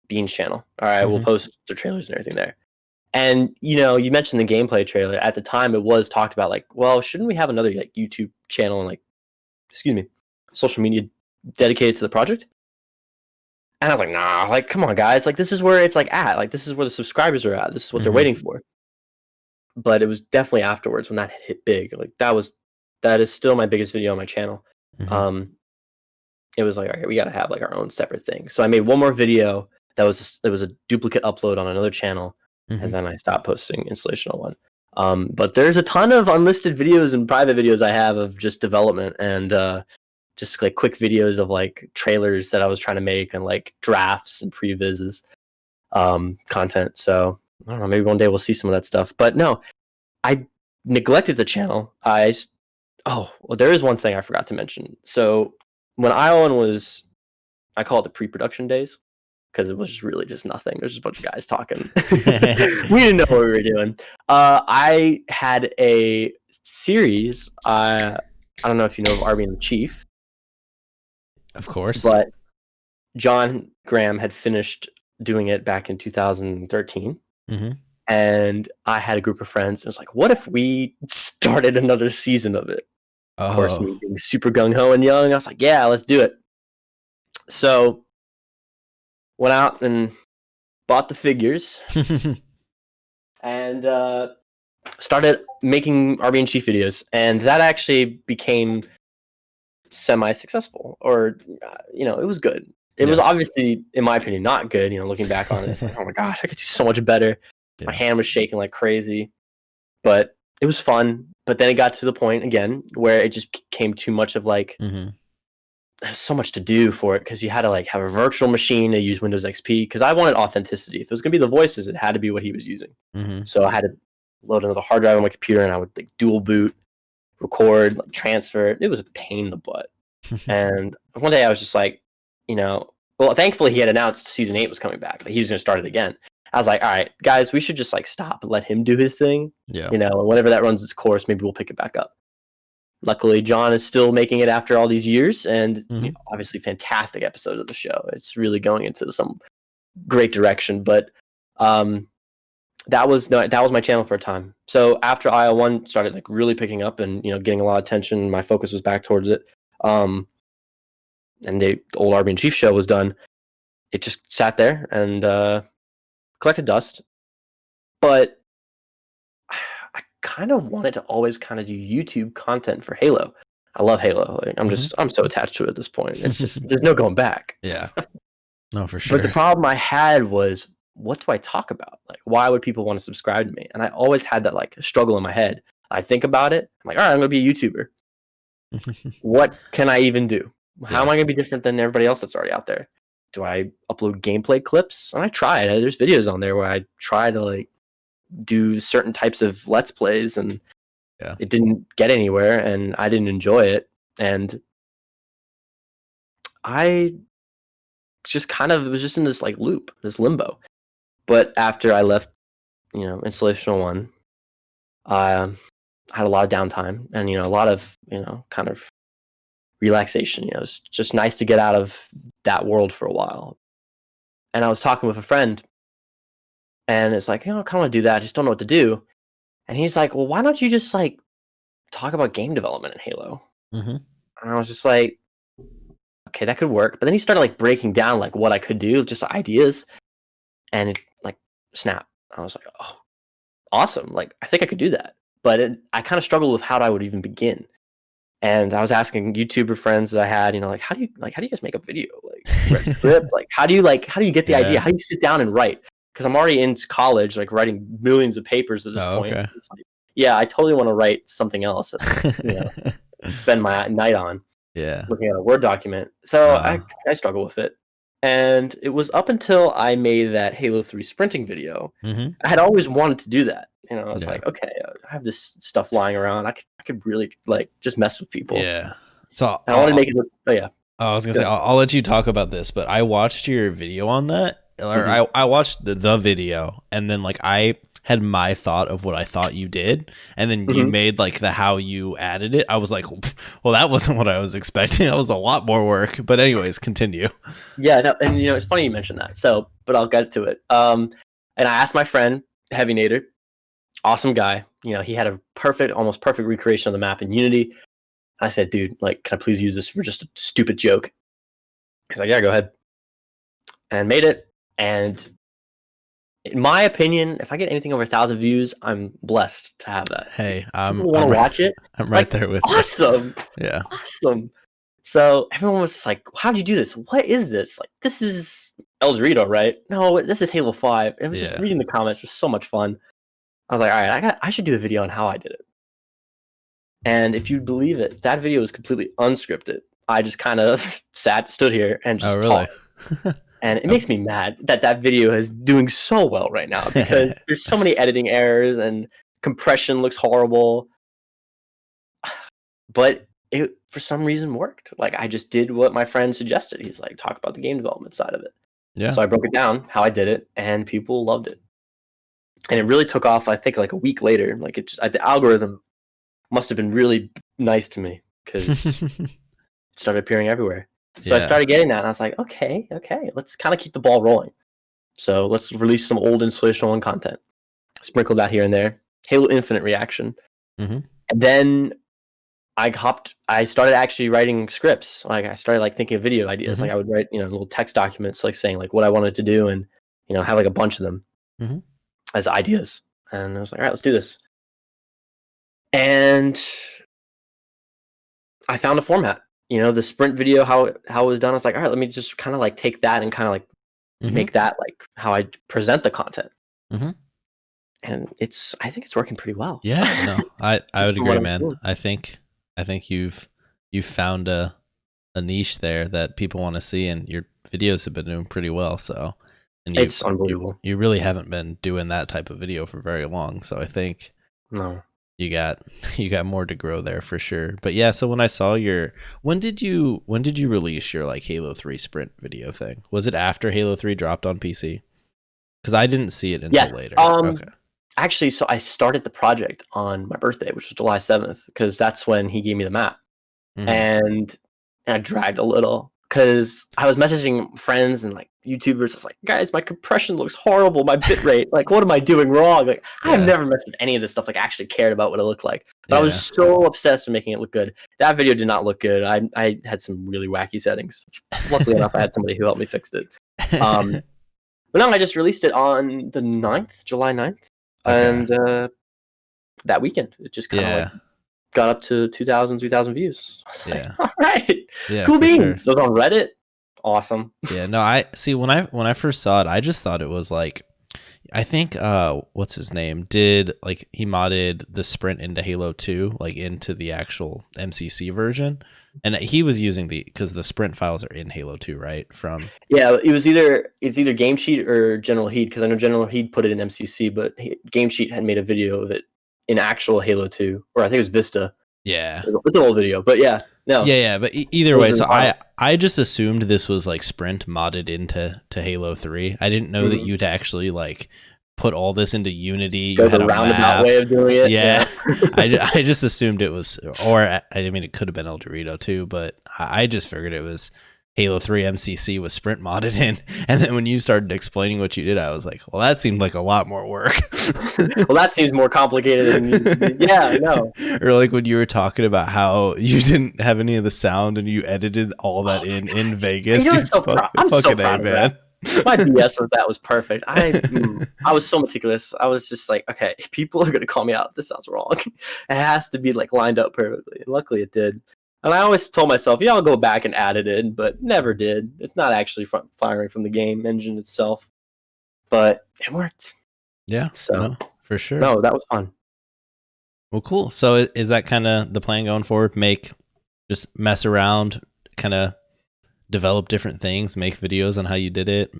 Bean's channel. All right, we'll post the trailers and everything there. And you mentioned the gameplay trailer. At the time, it was talked about like, well, shouldn't we have another YouTube channel and social media dedicated to the project? And I was like, nah, like, come on, guys. Like, this is where it's at. Like, this is where the subscribers are at. This is what they're waiting for. But it was definitely afterwards when that hit big. Like, that is still my biggest video on my channel. It was like, all right, we got to have our own separate thing. So I made one more video that was a duplicate upload on another channel. And then I stopped posting Installation 01. But there's a ton of unlisted videos and private videos I have of just development and just quick videos of trailers that I was trying to make and drafts and previses. content. So I don't know, maybe one day we'll see some of that stuff. But no, I neglected the channel. Well, there is one thing I forgot to mention. So when I01 was, I call it the pre-production days, because it was just really just nothing. There's just a bunch of guys talking. We didn't know what we were doing. I had a series. I don't know if you know of Army and the Chief. Of course. But John Graham had finished doing it back in 2013. Mm-hmm. And I had a group of friends. It was like, what if we started another season of it? Of course, me being super gung-ho and young, I was like, yeah, let's do it. So went out and bought the figures and started making RB and Chief videos. And that actually became semi-successful, or it was good. It was obviously, in my opinion, not good. Looking back on it, it's like, oh my gosh, I could do so much better. My hand was shaking like crazy, but it was fun. But then it got to the point again where it just became too much of like, there's so much to do for it, because you had to like have a virtual machine to use Windows XP, because I wanted authenticity. If it was gonna be the voices, it had to be what he was using. So I had to load another hard drive on my computer, and I would like dual boot, record, like, transfer. It was a pain in the butt. And one day I was just like, well, thankfully he had announced season 8 was coming back, that he was going to start it again. I was like, all right, guys, we should just like stop and let him do his thing. And whenever that runs its course, maybe we'll pick it back up. Luckily, John is still making it after all these years, and obviously fantastic episodes of the show. It's really going into some great direction. But that was my channel for a time. So after I01 started like really picking up and getting a lot of attention, my focus was back towards it. And the old RB and Chief show was done. It just sat there and collected dust. But I kind of wanted to always kind of do YouTube content for Halo. I love Halo. Like, I'm so attached to it at this point. It's just there's no going back. Yeah. No, for sure. But the problem I had was, what do I talk about? Like, why would people want to subscribe to me? And I always had that like struggle in my head. I think about it. I'm like, all right, I'm going to be a YouTuber. What can I even do? How am I going to be different than everybody else that's already out there? Do I upload gameplay clips? And I tried. There's videos on there where I try to like do certain types of Let's Plays, and it didn't get anywhere, and I didn't enjoy it. And I just kind of was just in this like loop, this limbo. But after I left, Installation 01, I had a lot of downtime and, a lot of, kind of relaxation. It's just nice to get out of that world for a while. And I was talking with a friend, and it's like, I kind of want to do that. I just don't know what to do. And he's like, well, why don't you just like talk about game development in Halo? And I was just like, okay, that could work. But then he started like breaking down like what I could do, just ideas, and it like snap. I was like, oh, awesome. Like, I think I could do that. But I kind of struggled with how I would even begin. And I was asking YouTuber friends that I had, like, how do you guys make a video? Like, write a script? Like, how do you get the idea? How do you sit down and write? Because I'm already in college, like writing millions of papers at this point. Okay. It's like, yeah, I totally want to write something else, spend my night on. Looking at a Word document. So I struggle with it. And it was up until I made that Halo 3 sprinting video. I had always wanted to do that. I was like, okay, I have this stuff lying around. I could really like just mess with people. Yeah. So I want to make it. Oh yeah. I was gonna say I'll let you talk about this, but I watched your video on that, or I watched the video, and then like I had my thought of what I thought you did, and then you made like the how you added it. I was like, well, that wasn't what I was expecting. That was a lot more work. But anyways, continue. Yeah, no, and it's funny you mentioned that. So, but I'll get to it. And I asked my friend Heavy Nader, awesome guy. He had a almost perfect recreation of the map in Unity. I said, dude, like, can I please use this for just a stupid joke? He's like, yeah, go ahead. And made it. And in my opinion, if I get anything over 1,000 views, I'm blessed to have that. Hey, people want to watch it. I'm right there with awesome. You. Yeah. Awesome. So everyone was like, how'd you do this? What is this? Like, this is El Dorito, right? No, this is Halo 5. It was just reading the comments was so much fun. I was like, all right, I should do a video on how I did it. And if you believe it, that video was completely unscripted. I just kind of stood here and just talked. And it makes me mad that that video is doing so well right now because there's so many editing errors and compression looks horrible. But it, for some reason, worked. Like, I just did what my friend suggested. He's like, talk about the game development side of it. Yeah. So I broke it down, how I did it, and people loved it. And it really took off, I think, like a week later. Like, the algorithm must have been really nice to me because it started appearing everywhere. So I started getting that, and I was like, okay, let's kind of keep the ball rolling. So let's release some old Installation 1 content. Sprinkle that here and there. Halo Infinite reaction. Mm-hmm. And then I started actually writing scripts. Like, I started like thinking of video ideas. Like, I would write, little text documents, like saying like what I wanted to do, and have like a bunch of them as ideas. And I was like, all right, let's do this. And I found a format. The sprint video, how it was done. I was like, all right, let me just kind of like take that and kind of like make that like how I present the content. And I think it's working pretty well. Yeah, no, I would agree, man. I think you've found a niche there that people want to see, and your videos have been doing pretty well. So, and it's unbelievable. You really haven't been doing that type of video for very long. So I think you got more to grow there for sure. But yeah, so when I saw when did you release your like Halo 3 sprint video thing? Was it after Halo 3 dropped on PC? Because I didn't see it until later. Okay. Actually, so I started the project on my birthday, which was July 7th, because that's when he gave me the map. And I dragged a little because I was messaging friends and like YouTubers. I was like, guys, my compression looks horrible. My bitrate, like, what am I doing wrong? Like, I have never messed with any of this stuff. Like, I actually cared about what it looked like. But I was so obsessed with making it look good. That video did not look good. I had some really wacky settings. Luckily enough, I had somebody who helped me fix it. But no, I just released it on the 9th, July 9th. And that weekend, it just kind of like got up to 2,000 views. I was like, all right, cool beans. Sure. It was on Reddit. Awesome. Yeah, no, I see. When I first saw it, I just thought it was like, I think what's his name did, like, he modded the sprint into Halo 2, like into the actual MCC version, and he was using because the sprint files are in Halo 2, right? It's either Game Sheet or General Heat, because I know General Heat put it in MCC, but Game Sheet had made a video of it in actual Halo 2, or I think it was Vista. Yeah, it's an old video, but but either way, so I just assumed this was like sprint modded into Halo 3. I didn't know that you'd actually like put all this into Unity. You had a roundabout way of doing it. Yeah. I just assumed it was, or I mean, it could have been El Dorito too, but I just figured it was Halo 3 MCC with sprint modded in. And then when you started explaining what you did, I was like, well, that seemed like a lot more work. Well, that seems more complicated than yeah, I know. Or like when you were talking about how you didn't have any of the sound and you edited all that in Vegas. I'm so proud of that. My BS with that was perfect. I was so meticulous. I was just like, okay, if people are gonna call me out, this sounds wrong. It has to be like lined up perfectly. And luckily it did. And I always told myself, I'll go back and add it in, but never did. It's not actually firing from the game engine itself, but it worked. Yeah, so for sure. No, that was fun. Well, cool. So is that kind of the plan going forward? Just mess around, kind of develop different things, make videos on how you did it,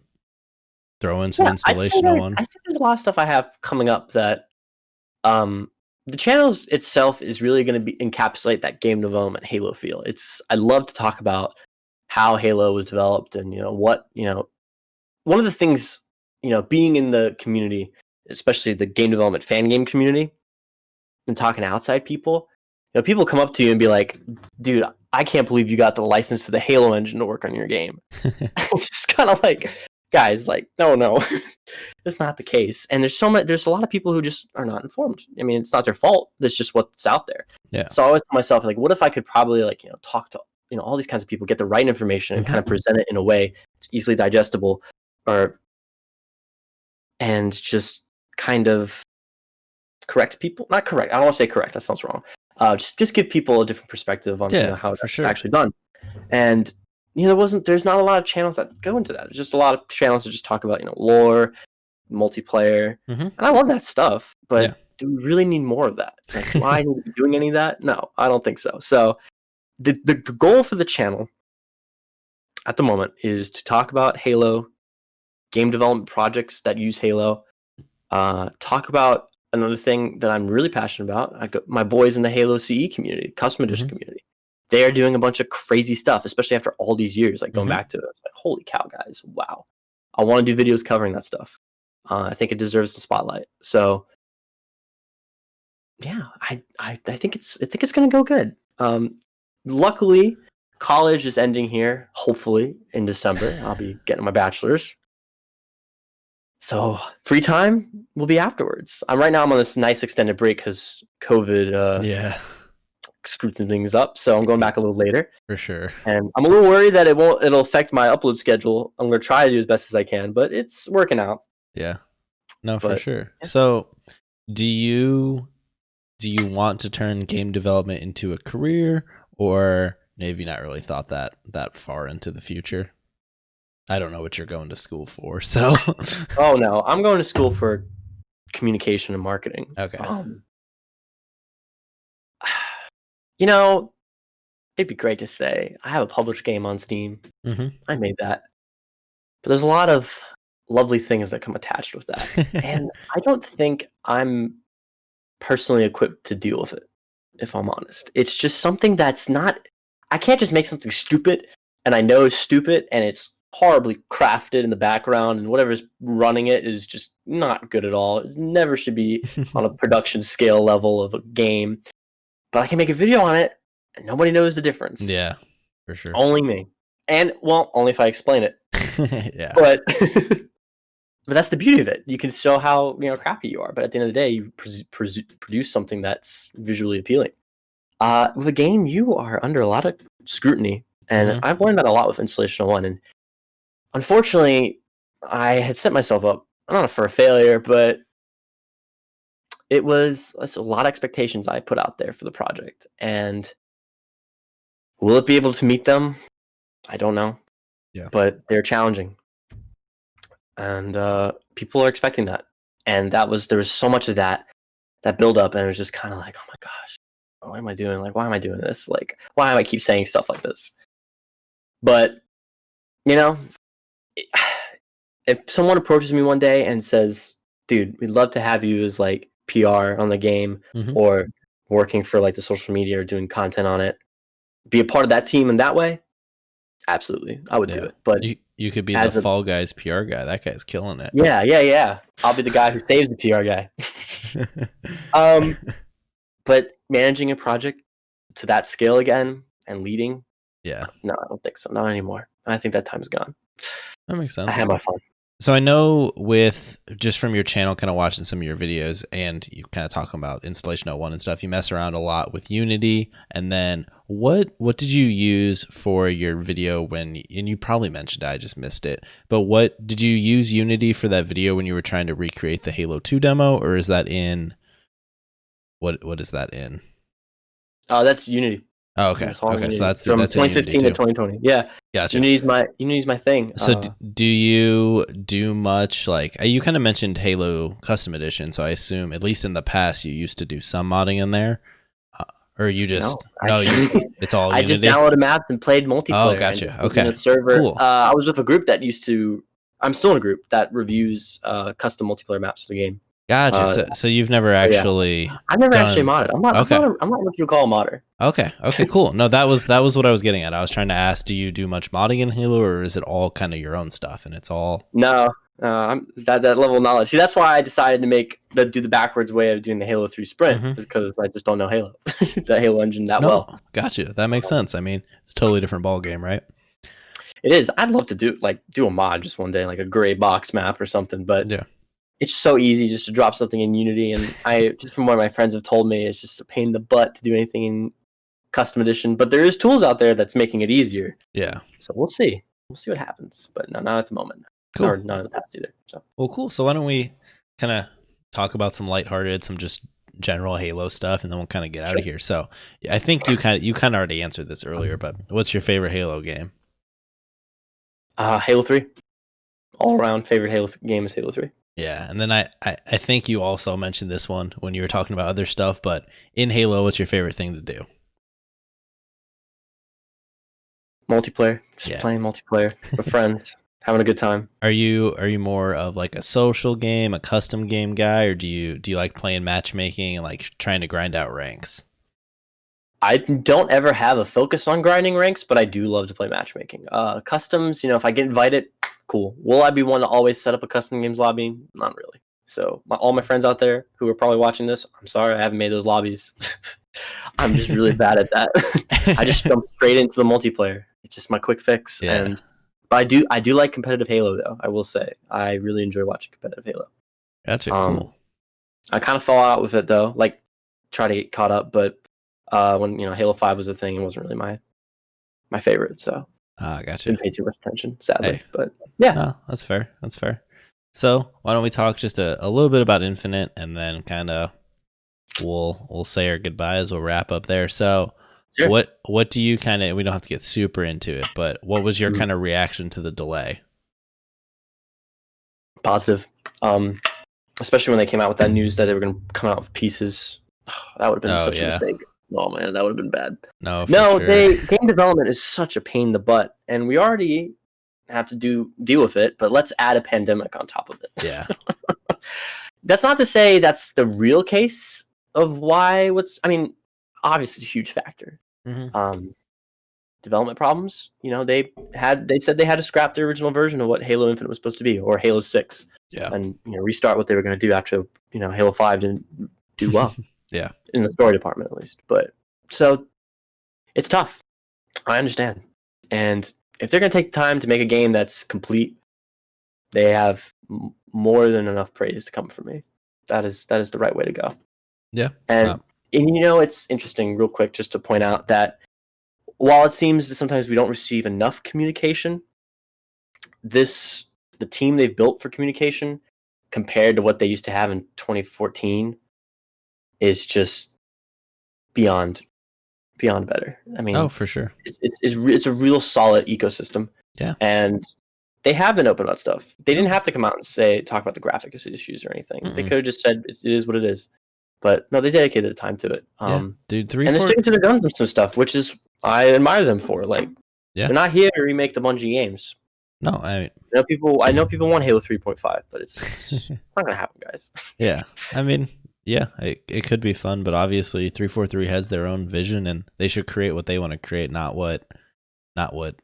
throw in some Installation 1. I think there's a lot of stuff I have coming up that the channels itself is really going to encapsulate that game development Halo feel. I love to talk about how Halo was developed and one of the things, being in the community, especially the game development fan game community, and talking to outside people, people come up to you and be like, dude, I can't believe you got the license to the Halo engine to work on your game. It's kind of like, guys, like, no, that's not the case. And there's a lot of people who just are not informed. I mean, it's not their fault. That's just what's out there. Yeah. So I always tell myself, like, what if I could probably talk to, all these kinds of people, get the right information and kind of present it in a way it's easily digestible, and just kind of correct people. Not correct. I don't want to say correct. That sounds wrong. Just give people a different perspective on how it's actually done. And there's not a lot of channels that go into that. There's just a lot of channels that just talk about lore, multiplayer, and I love that stuff. But do we really need more of that? Like, why are we doing any of that? No, I don't think so. So the goal for the channel at the moment is to talk about Halo game development projects that use Halo. Talk about another thing that I'm really passionate about. I got my boys in the Halo CE community, custom edition community. They are doing a bunch of crazy stuff, especially after all these years. Like going back to it, I was like, holy cow, guys! Wow, I want to do videos covering that stuff. I think it deserves the spotlight. So, yeah, I think it's gonna go good. Luckily, college is ending here. Hopefully in December, I'll be getting my bachelor's. So free time will be afterwards. Right now I'm on this nice extended break because COVID screwed some things up. So I'm going back a little later. For sure. And I'm a little worried that it'll affect my upload schedule. I'm gonna try to do as best as I can, but it's working out. Yeah. No, for sure. Yeah. So do you want to turn game development into a career, or have you not really thought that far into the future? I don't know what you're going to school for, so. Oh no, I'm going to school for communication and marketing. Okay. You know, it'd be great to say I have a published game on Steam. I made that, but there's a lot of lovely things that come attached with that, and I don't think I'm personally equipped to deal with it. If I'm honest, it's just something that's not. I can't just make something stupid, and I know it's stupid, and it's horribly crafted in the background, and whatever's running it is just not good at all. It never should be on a production scale level of a game. But I can make a video on it, and nobody knows the difference. Yeah, for sure. Only me. And, well, only if I explain it. Yeah. But that's the beauty of it. You can show how crappy you are, but at the end of the day, you produce something that's visually appealing. With a game, you are under a lot of scrutiny, and I've learned that a lot with Installation 01. And unfortunately, I had set myself up, not for a failure, but it was a lot of expectations I put out there for the project. And will it be able to meet them? I don't know. Yeah. But they're challenging. And people are expecting that. And there was so much of that build up, and it was just kind of like, oh my gosh, what am I doing? Like, why am I doing this? Like, why am I keep saying stuff like this? But, if someone approaches me one day and says, dude, we'd love to have you as like PR on the game, or working for like the social media or doing content on it, be a part of that team in that way, absolutely, I would do it. But you could be the Fall Guys PR guy. That guy's killing it. Yeah. I'll be the guy who saves the PR guy. But managing a project to that scale again and leading, no, I don't think so. Not anymore. I think that time's gone. That makes sense. I had my fun. So I know with just from your channel, kind of watching some of your videos, and you kind of talking about Installation 01 and stuff, you mess around a lot with Unity. And then what did you use for your video and you probably mentioned it, I just missed it, but what did you use Unity for that video when you were trying to recreate the Halo 2 demo, or is that in, what is that in? That's Unity. Oh, okay. Okay, so that's from that's 2015 to 2020. Yeah, gotcha. Unity's my thing. So do you do much, like you kind of mentioned Halo Custom Edition? So I assume at least in the past you used to do some modding in there, or you just it's all. I Unity? just downloaded maps and played multiplayer. Oh, gotcha. And okay, a server. Cool. I was with a group that used to. I'm still in a group that reviews custom multiplayer maps for the game. Gotcha. So you've never actually. I've never actually modded. I'm not what you call a modder. Okay. Cool. No, that was what I was getting at. I was trying to ask, do you do much modding in Halo, or is it all kind of your own stuff and it's all? No, that level of knowledge. See, that's why I decided to do the backwards way of doing the Halo 3 sprint, is because I just don't know Halo, the Halo engine that well. Gotcha. That makes sense. I mean, it's a totally different ball game, right? It is. I'd love to do a mod just one day, like a gray box map or something, but it's so easy just to drop something in Unity, and just from what my friends have told me, it's just a pain in the butt to do anything in Custom Edition. But there is tools out there that's making it easier. Yeah. So we'll see. We'll see what happens. But no, not at the moment. Cool. Or not in the past either. So. Well, cool. So why don't we kind of talk about some lighthearted, some just general Halo stuff, and then we'll kind of get out of here. So I think you kind of already answered this earlier, but what's your favorite Halo game? Halo 3. All around favorite Halo game is Halo 3. Yeah, and then I think you also mentioned this one when you were talking about other stuff, but in Halo, what's your favorite thing to do? Multiplayer. Just playing multiplayer with friends, having a good time. Are you more of like a social game, a custom game guy, or do you like playing matchmaking and like trying to grind out ranks? I don't ever have a focus on grinding ranks, but I do love to play matchmaking. Customs, you know, if I get invited, cool. Will I be one to always set up a custom games lobby? Not really. So all my friends out there who are probably watching this, I'm sorry I haven't made those lobbies. I'm just really bad at that. I just jump straight into the multiplayer. It's just my quick fix. Yeah. But I do like competitive Halo though. I will say I really enjoy watching competitive Halo. Gotcha. Cool. I kind of fell out with it though. Like try to get caught up, but when Halo 5 was a thing, it wasn't really my favorite. So gotcha. didn't pay too much attention, sadly. Hey. But yeah, no, that's fair. That's fair. So why don't we talk just a little bit about Infinite, and then kind of we'll say our goodbyes. We'll wrap up there. So sure. what do you kind of? We don't have to get super into it, but what was your kind of reaction to the delay? Positive, especially when they came out with that news that they were going to come out with pieces. That would have been such a mistake. Oh man, that would have been bad. No, sure. Game development is such a pain in the butt, and we already have to deal with it. But let's add a pandemic on top of it. Yeah, that's not to say that's the real case of why. Obviously, it's a huge factor. Mm-hmm. Development problems. You know, they said they had to scrap the original version of what Halo Infinite was supposed to be, or Halo 6. Yeah, and restart what they were going to do after Halo 5 didn't do well. Yeah, in the story department at least. But so it's tough. I understand. And if they're going to take time to make a game that's complete, they have more than enough praise to come from me. That is the right way to go. Yeah. And it's interesting, real quick, just to point out that while it seems that sometimes we don't receive enough communication, the team they've built for communication compared to what they used to have in 2014 is just beyond better. I mean, oh, for sure. It's a real solid ecosystem. Yeah. And they have been open about stuff. They didn't have to come out and talk about the graphic issues or anything. Mm-mm. They could have just said it is what it is. But no, they dedicated the time to it. Dude, and they're sticking to their guns with some stuff, which is I admire them for. Like, they're not here to remake the Bungie games. No, I know people want Halo 3.5, but it's not gonna happen, guys. Yeah, I mean, yeah, it could be fun, but obviously 343 has their own vision, and they should create what they want to create, not what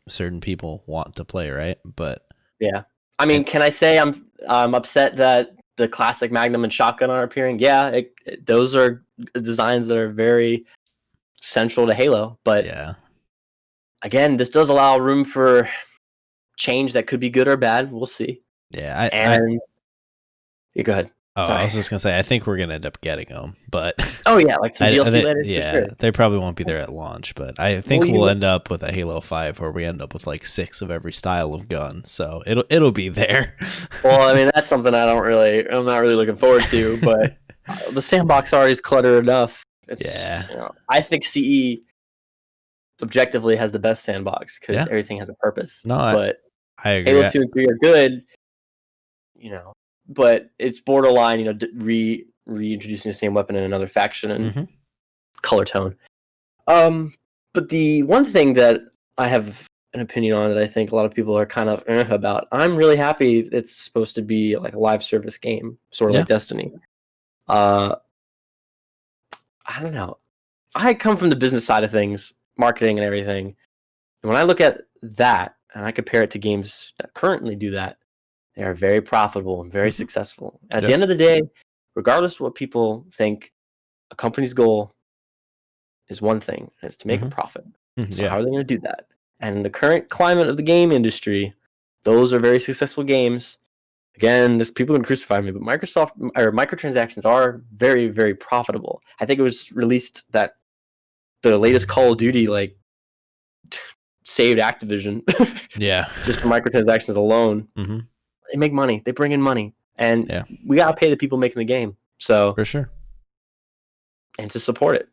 certain people want to play, right? But yeah, I mean, can I say I'm upset that the classic Magnum and Shotgun are appearing? Yeah, those are designs that are very central to Halo, but yeah, again, this does allow room for change that could be good or bad. We'll see. Yeah, yeah, go ahead. Oh, sorry. I was just gonna say I think we're gonna end up getting them, but like some DLC later. Yeah, sure. They probably won't be there at launch, but I think we'll end up with a Halo 5 where we end up with like 6 of every style of gun, so it'll be there. Well, I mean, that's something I'm not really looking forward to, but the sandbox already is cluttered enough. I think CE objectively has the best sandbox because everything has a purpose. No, but I agree. Halo 2 and 3 are good, but it's borderline, reintroducing the same weapon in another faction and color tone. But the one thing that I have an opinion on that I think a lot of people are kind of about, I'm really happy it's supposed to be like a live service game, sort of like Destiny. I don't know. I come from the business side of things, marketing and everything. And when I look at that and I compare it to games that currently do that, they are very profitable and very successful. And at the end of the day, regardless of what people think, a company's goal is one thing, and it's to make a profit. So how are they going to do that? And in the current climate of the game industry, those are very successful games. Again, people can crucify me, but microtransactions are very, very profitable. I think it was released that the latest Call of Duty saved Activision. Just for microtransactions alone. They make money. They bring in money. And we got to pay the people making the game. So for sure. And to support it.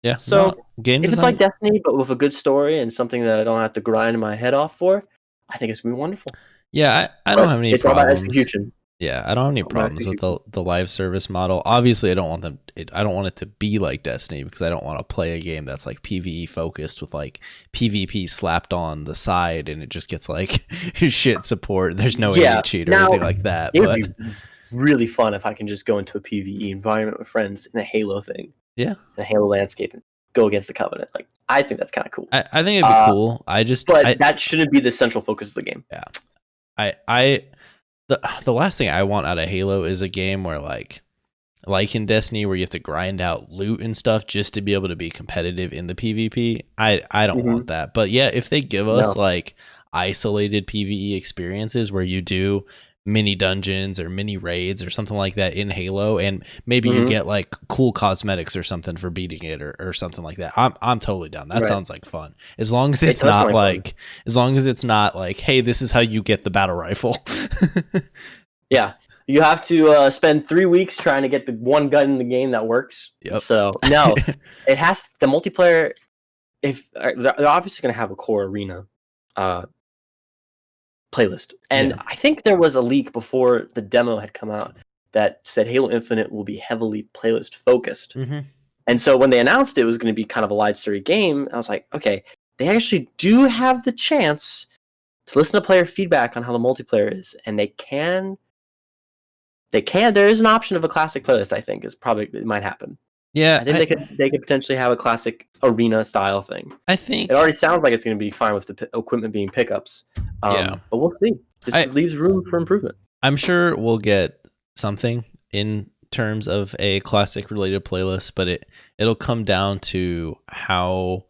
Yeah. So if it's like Destiny, but with a good story and something that I don't have to grind my head off for, I think it's going to be wonderful. Yeah, I don't have any problems. It's all about execution. Yeah, I don't have any problems with the live service model. Obviously, I don't want I don't want it to be like Destiny because I don't want to play a game that's like PvE focused with like PvP slapped on the side and it just gets like shit support. There's no aim cheat or anything like that. It would But be really fun if I can just go into a PvE environment with friends in a Halo thing. Yeah, in a Halo landscape and go against the Covenant. Like, I think that's kind of cool. I think it'd be cool. But that shouldn't be the central focus of the game. Yeah, the last thing I want out of Halo is a game where like in Destiny where you have to grind out loot and stuff just to be able to be competitive in the PvP. I don't want that. But yeah, if they give us like isolated PvE experiences where you do mini dungeons or mini raids or something like that in Halo, and maybe you get like cool cosmetics or something for beating it or something like that, I'm totally down. That sounds like fun, as long as it's not like hey, this is how you get the battle rifle. Yeah, you have to spend 3 weeks trying to get the one gun in the game that works. So no, it has the multiplayer. If they're obviously going to have a core arena playlist, and I think there was a leak before the demo had come out that said Halo Infinite will be heavily playlist focused. And so when they announced it was going to be kind of a live story game, I was like, okay, they actually do have the chance to listen to player feedback on how the multiplayer is, and they can. There is an option of a classic playlist. I think it might happen. Yeah, I think they could potentially have a classic arena style thing. I think it already sounds like it's going to be fine with the equipment being pickups. But we'll see. This leaves room for improvement. I'm sure we'll get something in terms of a classic related playlist, but it'll come down to how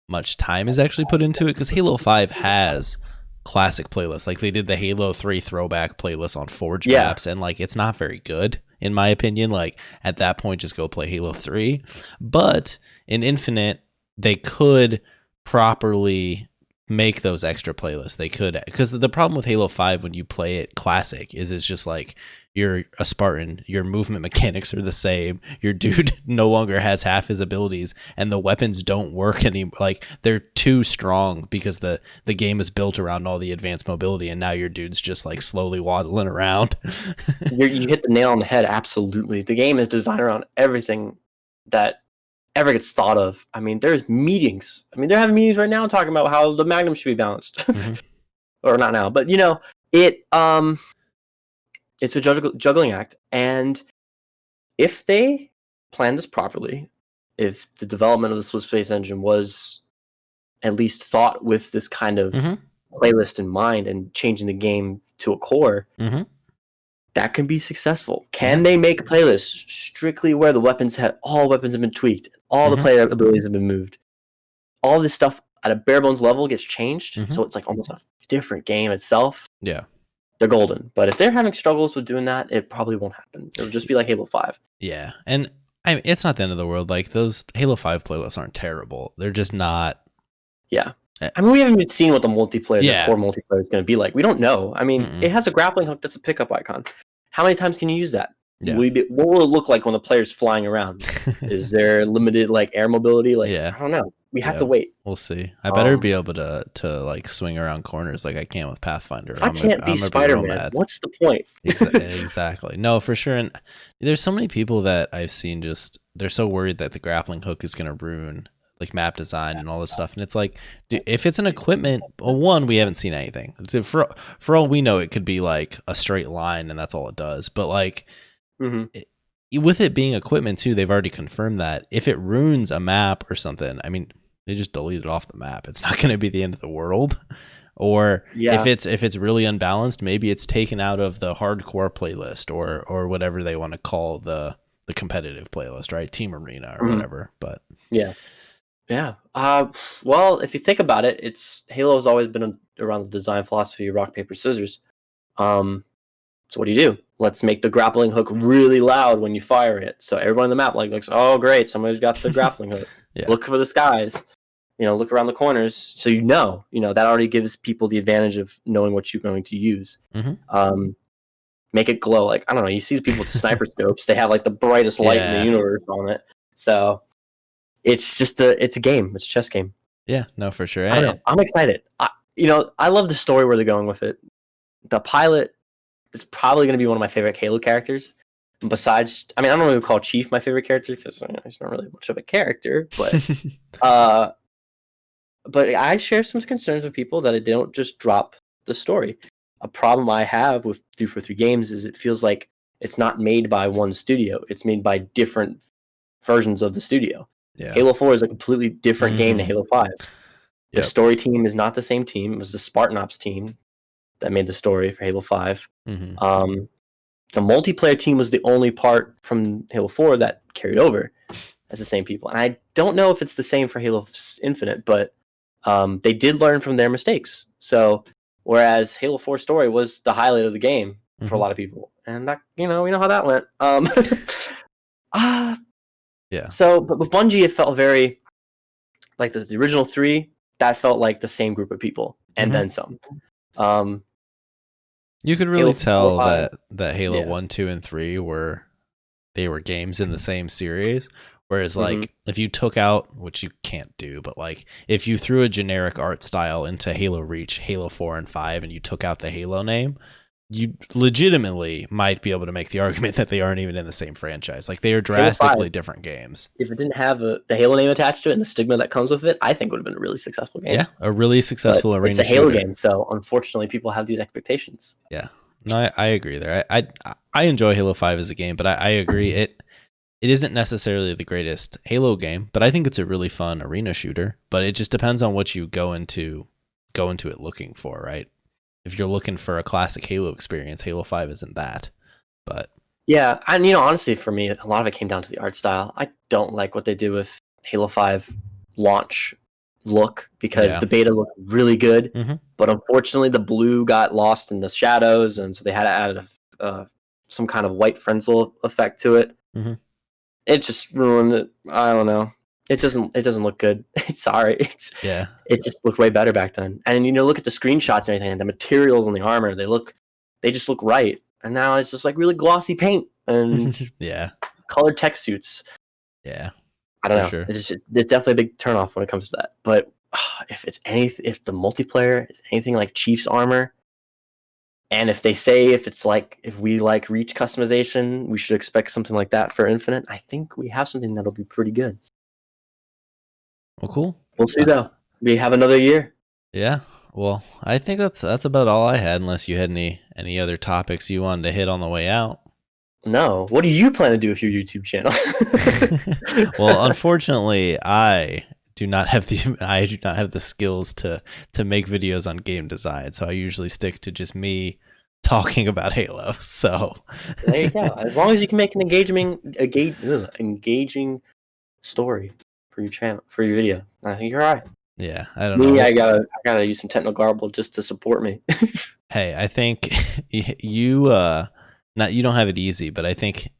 much time is actually put into it, because Halo 5 has classic playlists. Like they did the Halo 3 throwback playlist on Forge maps, and like it's not very good in my opinion. Like at that point, just go play Halo 3. But in Infinite, they could properly make those extra playlists. They could, because the problem with Halo 5 when you play it classic is it's just like you're a Spartan, your movement mechanics are the same, your dude no longer has half his abilities, and the weapons don't work anymore. Like they're too strong because the game is built around all the advanced mobility, and now your dude's just like slowly waddling around. You hit the nail on the head. Absolutely, the game is designed around everything that ever gets thought of. I mean, there's meetings. I mean, they're having meetings right now talking about how the Magnum should be balanced. Or not now, but it's a juggling act. And if they plan this properly, if the development of the split space engine was at least thought with this kind of playlist in mind and changing the game to a core, that can be successful. Can they make a playlist strictly where all weapons have been tweaked, all the player abilities have been moved, all this stuff at a bare bones level gets changed, so it's like almost a different game itself? Yeah, they're golden. But if they're having struggles with doing that, it probably won't happen. It'll just be like Halo 5. Yeah, and I mean, it's not the end of the world. Like those Halo 5 playlists aren't terrible. They're just not. Yeah. I mean, we haven't even seen what the multiplayer, the core multiplayer is going to be like. We don't know. I mean, it has a grappling hook that's a pickup icon. How many times can you use that? Yeah. What will it look like when the player's flying around? Is there limited like air mobility? Like, I don't know. We have to wait. We'll see. I better be able to like swing around corners like I can with Pathfinder. I can't be Spider-Man. What's the point? Exactly. No, for sure. And there's so many people that I've seen they're so worried that the grappling hook is going to ruin like map design and all this stuff. And it's like, dude, if it's an equipment, well, we haven't seen anything. For all we know, it could be like a straight line and that's all it does. But like with it being equipment too, they've already confirmed that if it ruins a map or something, I mean, they just delete it off the map. It's not going to be the end of the world. Or if it's really unbalanced, maybe it's taken out of the hardcore playlist or whatever they want to call the competitive playlist, right? Team Arena or whatever. But yeah. Well, if you think about it, Halo's always been around the design philosophy of rock, paper, scissors. So what do? Let's make the grappling hook really loud when you fire it, so everyone on the map looks, oh great, somebody's got the grappling hook. Look for the skies, look around the corners, so that already gives people the advantage of knowing what you're going to use. Make it glow, like, I don't know, you see people with sniper scopes, they have like the brightest light in the universe on it. So it's just it's a game. It's a chess game. Yeah, no, for sure. I don't know. I'm excited. I love the story where they're going with it. The pilot is probably going to be one of my favorite Halo characters. Besides, I mean, I don't really call Chief my favorite character because he's not really much of a character, but I share some concerns with people that they don't just drop the story. A problem I have with 343 Games is it feels like it's not made by one studio. It's made by different versions of the studio. Yeah. Halo 4 is a completely different game to Halo 5. The story team is not the same team. It was the Spartan Ops team that made the story for Halo 5. The multiplayer team was the only part from Halo 4 that carried over as the same people. And I don't know if it's the same for Halo Infinite, but they did learn from their mistakes. So whereas Halo 4 story was the highlight of the game for a lot of people, and that, we know how that went. So, but with Bungie, it felt very like the original 3. That felt like the same group of people, and then some. You could really tell that Halo 1, 2, and 3 were games in the same series. Whereas, like, if you took out, which you can't do, but like if you threw a generic art style into Halo Reach, Halo 4, and 5, and you took out the Halo name, you legitimately might be able to make the argument that they aren't even in the same franchise. Like, they are drastically different games. If it didn't have the Halo name attached to it and the stigma that comes with it, I think it would have been a really successful game. Yeah, a really successful arena shooter. It's a Halo game, so unfortunately people have these expectations. Yeah. No, I agree there. I enjoy Halo 5 as a game, but I agree it isn't necessarily the greatest Halo game, but I think it's a really fun arena shooter. But it just depends on what you go into it looking for, right? If you're looking for a classic Halo experience, Halo 5 isn't that. But yeah, and honestly, for me, a lot of it came down to the art style. I don't like what they did with Halo 5 launch look, because the beta looked really good, but unfortunately the blue got lost in the shadows, and so they had to add some kind of white Frenzel effect to it. It just ruined it. I don't know. It doesn't look good. Sorry. It just looked way better back then. And look at the screenshots and everything, and the materials on the armor, they just look right. And now it's just like really glossy paint and colored tech suits. Yeah. I don't know. Sure. It's definitely a big turnoff when it comes to that. But if the multiplayer is anything like Chief's armor, and if we like Reach customization, we should expect something like that for Infinite. I think we have something that'll be pretty good. Well, cool. We'll see though. We have another year. Yeah. Well, I think that's about all I had, unless you had any other topics you wanted to hit on the way out. No. What do you plan to do with your YouTube channel? Well, unfortunately, I do not have the skills to make videos on game design, so I usually stick to just me talking about Halo. So there you go. As long as you can make an engaging story for your channel, for your video, I think you're all right. Yeah, I don't know. I gotta use some technical garble just to support me. Hey, I think you don't have it easy, but I think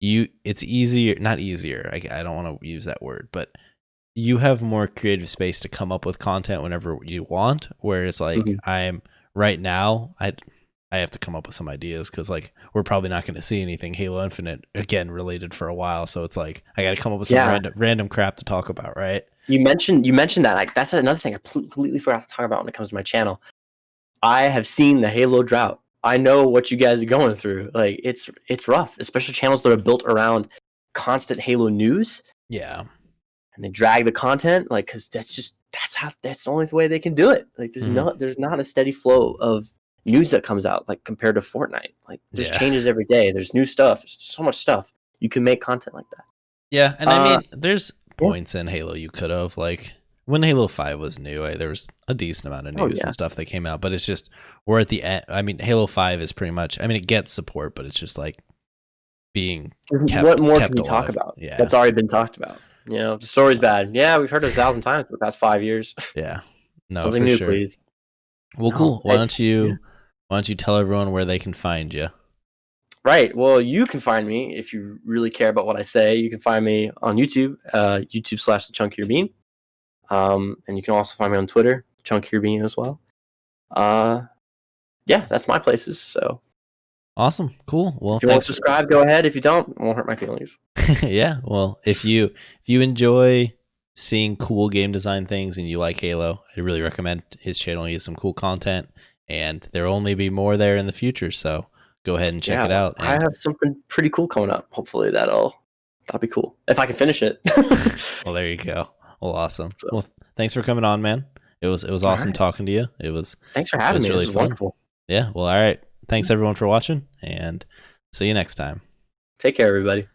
it's easier, not easier. I don't want to use that word, but you have more creative space to come up with content whenever you want. Whereas like I'm right now, I have to come up with some ideas, because like we're probably not going to see anything Halo Infinite again related for a while. So it's like I got to come up with some random crap to talk about, right? You mentioned that. Like, that's another thing I completely forgot to talk about when it comes to my channel. I have seen the Halo drought. I know what you guys are going through. Like, it's rough, especially channels that are built around constant Halo news. Yeah. And they drag the content, like, because that's the only way they can do it. Like, there's not a steady flow of news that comes out, like, compared to Fortnite. Like, there's changes every day. There's new stuff. There's so much stuff. You can make content like that. Yeah, and I mean, there's points in Halo you could have, like, when Halo 5 was new, there was a decent amount of news and stuff that came out, but it's just, we're at the end. I mean, Halo 5 is pretty much, I mean, it gets support, but it's just like being kept. What more kept can you alive. talk about? Yeah. That's already been talked about. The story's bad. Yeah, we've heard it 1,000 times for the past 5 years. Yeah. No, something new, please. Well, cool. Why don't you tell everyone where they can find you? Right. Well, you can find me if you really care about what I say. You can find me on YouTube, YouTube/TheChunkierBean. And you can also find me on Twitter, TheChunkierBean as well. Yeah, that's my places. So awesome. Cool. Well, if you want to subscribe, go ahead. If you don't, it won't hurt my feelings. Yeah. Well, if you enjoy seeing cool game design things and you like Halo, I really recommend his channel. He has some cool content, and there'll only be more there in the future. So go ahead and check Yeah, it out. I And have something pretty cool coming up. Hopefully that'll be cool if I can finish it. well, there you go. Well, awesome. So, Well, thanks for coming on, man. It was all awesome right. talking to you. It was Thanks for having me. really This is fun. wonderful. Yeah. Well, all right. Thanks everyone for watching, and see you next time. Take care, everybody.